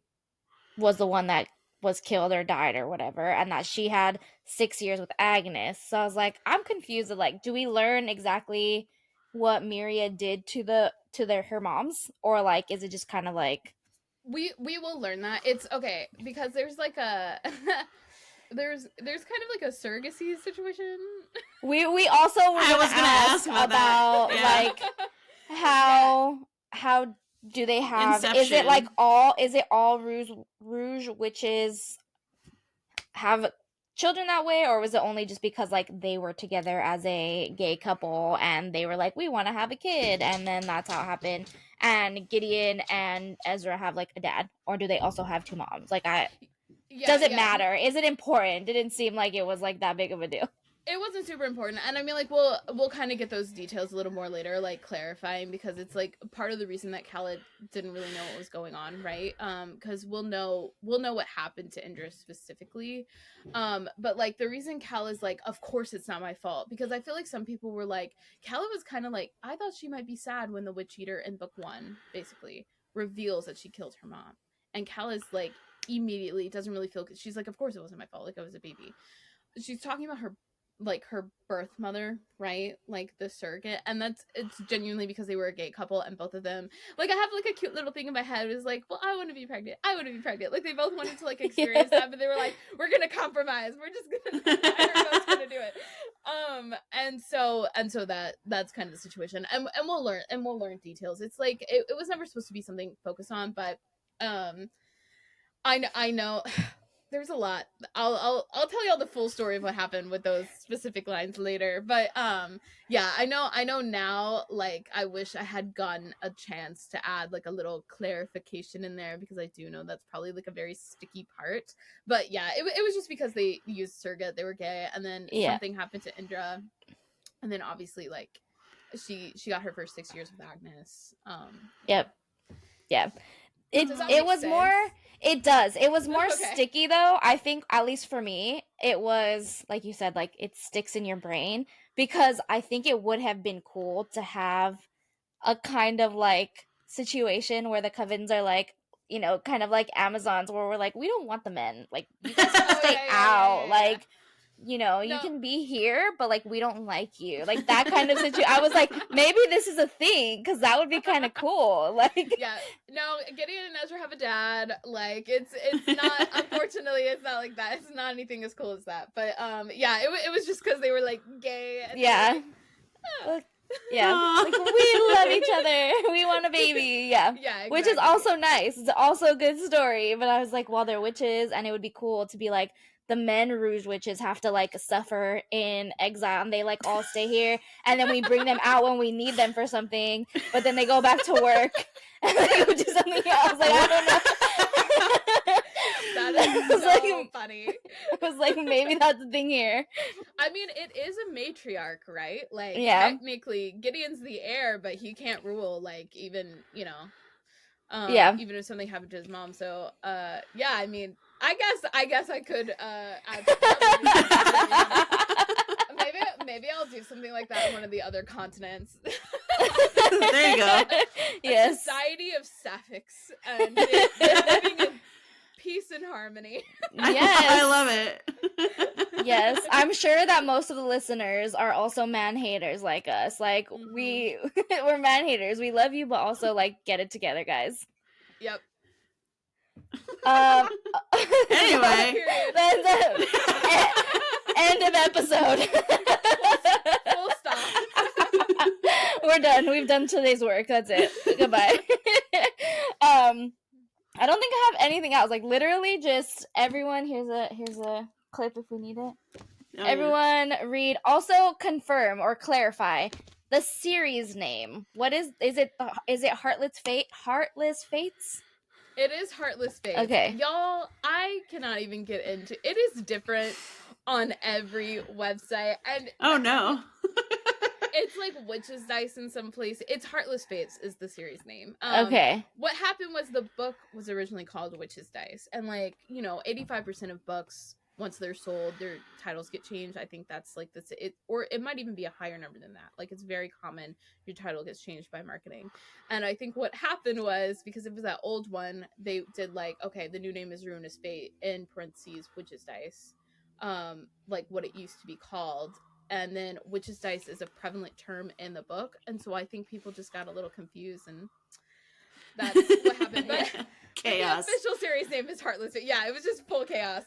was the one that was killed or died or whatever, and that she had 6 years with Agnes. So I was like, I'm confused. Like, do we learn exactly what Miria did to her moms, or, like, is it just kind of like we will learn that? It's okay because there's, like, a there's kind of like a surrogacy situation. We also were I was gonna ask about that. Yeah. like how do they have Inception. is it all Rouge witches have children that way, or was it only just because like they were together as a gay couple and they were like, we want to have a kid, and then that's how it happened? And Gideon and Ezra have like a dad, or do they also have two moms? Like, does it matter? Is it important? Didn't seem like it was like that big of a deal. It wasn't super important, and I mean, like, we'll kind of get those details a little more later, like clarifying, because it's like part of the reason that Khaled didn't really know what was going on, right? Because we'll know what happened to Indra specifically, but like the reason Cal is like, of course it's not my fault, because I feel like some people were like, Khaled was kind of like, I thought she might be sad when the witch eater in book 1 basically reveals that she killed her mom, and Cal is like immediately doesn't really feel, she's like, of course it wasn't my fault, like I was a baby. She's talking about her birth mother, right? Like the surrogate, and it's genuinely because they were a gay couple, and both of them, like, I have like a cute little thing in my head. It was like, well, I want to be pregnant. Like they both wanted to like experience that, but they were like, we're gonna compromise. We're just gonna we're both gonna do it. And so that's kind of the situation, and we'll learn details. It's like it was never supposed to be something focused on, but I know. There's a lot. I'll tell you all the full story of what happened with those specific lines later. But yeah, I know now, like, I wish I had gotten a chance to add like a little clarification in there, because I do know that's probably like a very sticky part. But yeah, it was just because they used surrogate, they were gay, and then something happened to Indra, and then obviously like she got her first 6 years with Agnes. Yep. Yeah. It was sense? More It does. It was more sticky, though. I think, at least for me, it was, like you said, like, it sticks in your brain, because I think it would have been cool to have a kind of, like, situation where the Covens are, like, you know, kind of like Amazons, where we're like, we don't want the men. Like, you guys can stay out. Like, you know, you can be here, but, like, we don't like you. Like, that kind of situation. I was like, maybe this is a thing, because that would be kind of cool. Like, yeah. No, Gideon and Ezra have a dad. Like, it's not, unfortunately, it's not like that. It's not anything as cool as that. But, yeah, it was just because they were, like, gay. And yeah. Like, oh. Yeah. Like, we love each other. We want a baby. Yeah. Yeah, exactly. Which is also nice. It's also a good story. But I was like, well, they're witches, and it would be cool to be like, the men Rouge witches have to, like, suffer in exile, and they, like, all stay here, and then we bring them out when we need them for something, but then they go back to work, and they go do something else. Like, I don't know. That is so like, funny. I was like, maybe that's the thing here. I mean, it is a matriarch, right? Like, technically, Gideon's the heir, but he can't rule, like, even, you know, even if something happened to his mom. So, yeah, I mean, I guess I could add maybe I'll do something like that on one of the other continents. There you go. Yes. A society of sapphics, and living in peace and harmony. Yes. I love it. Yes. I'm sure that most of the listeners are also man haters like us. Like, we're man haters. We love you, but also, like, get it together, guys. Yep. Anyway, that's end of episode. Full stop. We're done. We've done today's work. That's it. Goodbye. I don't think I have anything else. Like, literally, just everyone. Here's a clip if we need it. Oh, everyone, read. Also, confirm or clarify the series name. What is it? Is it Heartless Fates? It is Heartless Fates. Okay. Y'all, I cannot even get into it. Is different on every website. And oh, no. It's like Witch's Dice in some place. It's Heartless Fates is the series name. Okay. What happened was the book was originally called Witch's Dice. And, like, you know, 85% of books, once they're sold, their titles get changed. I think that's like or it might even be a higher number than that. Like, it's very common your title gets changed by marketing. And I think what happened was, because it was that old one, they did like, okay, the new name is Ruinous Fate, in parentheses Witch's Dice, like what it used to be called. And then Witch's Dice is a prevalent term in the book, and so I think people just got a little confused, and that's what happened. But chaos. The official series name is Heartless Fates. Yeah, it was just full chaos.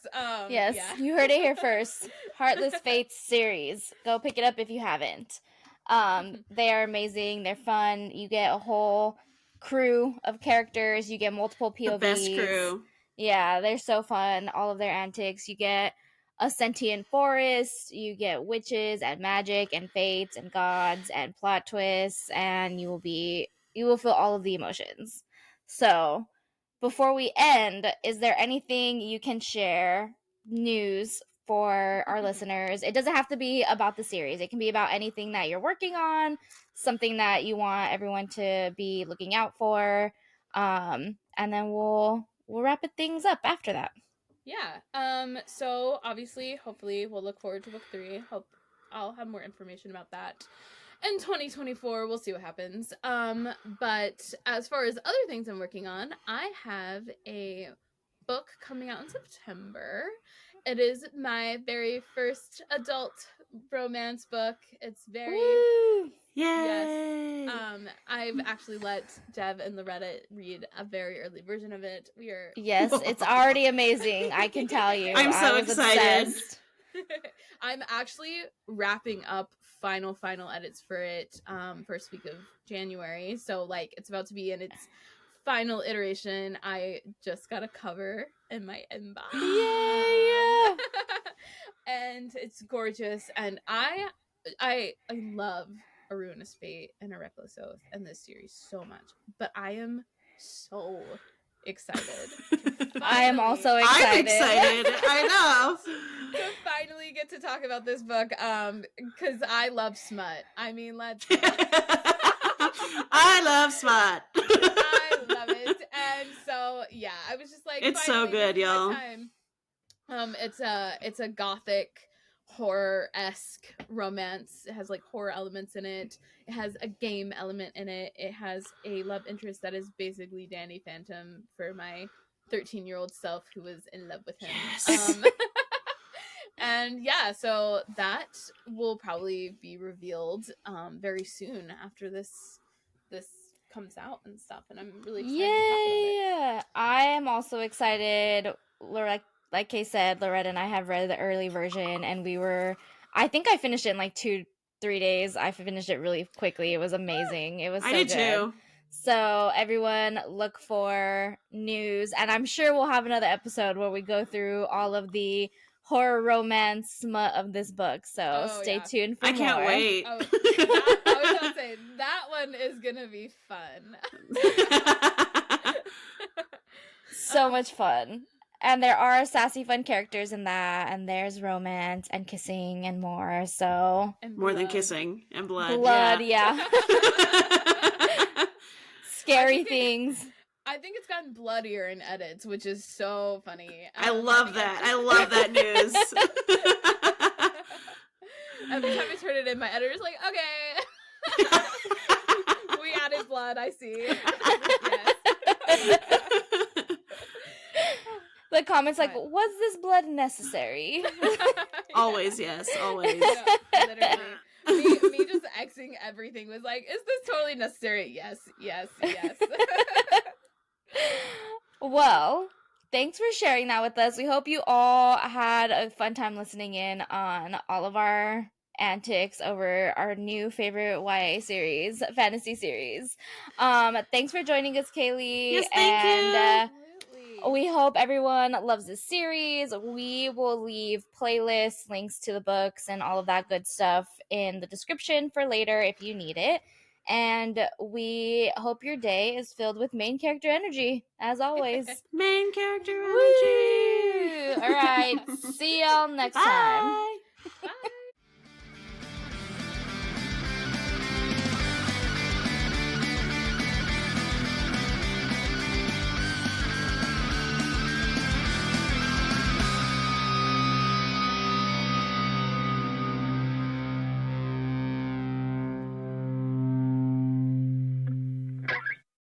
Yes, yeah. you heard it here first. Heartless Fates series. Go pick it up if you haven't. They are amazing. They're fun. You get a whole crew of characters. You get multiple POVs. The best crew. Yeah, they're so fun. All of their antics. You get a sentient forest. You get witches and magic and fates and gods and plot twists, and you will feel all of the emotions. So, before we end, is there anything you can share, news for our listeners? It doesn't have to be about the series. It can be about anything that you're working on, something that you want everyone to be looking out for, and then we'll wrap things up after that. Yeah. So obviously, hopefully, we'll look forward to book 3. Hope I'll have more information about that in 2024. We'll see what happens. But as far as other things I'm working on, I have a book coming out in September. It is my very first adult romance book. It's very... Woo! Yay! Yes. I've actually let Dev and Loretta read a very early version of it. Yes, it's already amazing. I can tell you. I'm so excited. Obsessed. I'm actually wrapping up final edits for it first week of January. So like it's about to be in its final iteration. I just got a cover in my inbox. Yeah. And it's gorgeous. And I love A Ruinous Fate and A Reckless Oath and this series so much. But I am so excited. I am also excited. I'm excited. I know. To finally get to talk about this book, because I love smut. I mean, let's... I love smut. I love it. And so, yeah, I was just like... It's so good, y'all. It's a gothic horror-esque romance. It has like horror elements in it. It has a game element in it. It has a love interest that is basically Danny Phantom for my 13-year-old self who was in love with him. Yes. And yeah, so that will probably be revealed very soon after this comes out and stuff, and I'm really excited to talk about it. Yeah, I am also excited. Like Kay said, Loretta and I have read the early version, and I think I finished it in like 2-3 days. I finished it really quickly. It was amazing. It was so I did good. too. So everyone look for news, and I'm sure we'll have another episode where we go through all of the horror romance smut of this book. So stay tuned for more. I can't wait. I was gonna say that one is gonna be fun. So much fun. And there are sassy, fun characters in that, and there's romance and kissing and more. So And More than blood. kissing and blood. yeah. Scary things. I think it's gotten bloodier in edits, which is so funny. I love that. I love that news. Every time I turn it in, my editor's like, okay. We added blood, I see. Yes. The comments like, Right. was this blood necessary? Always, yes, always. Yeah, literally. Me just Xing everything was like, is this totally necessary? Yes. Well, thanks for sharing that with us. We hope you all had a fun time listening in on all of our antics over our new favorite YA series, fantasy series. Thanks for joining us, Kaylee. Yes, thank you. Absolutely. We hope everyone loves this series. We will leave playlists, links to the books, and all of that good stuff in the description for later if you need it. And we hope your day is filled with main character energy, as always. Main character energy. Woo! All right. See y'all next time. Bye.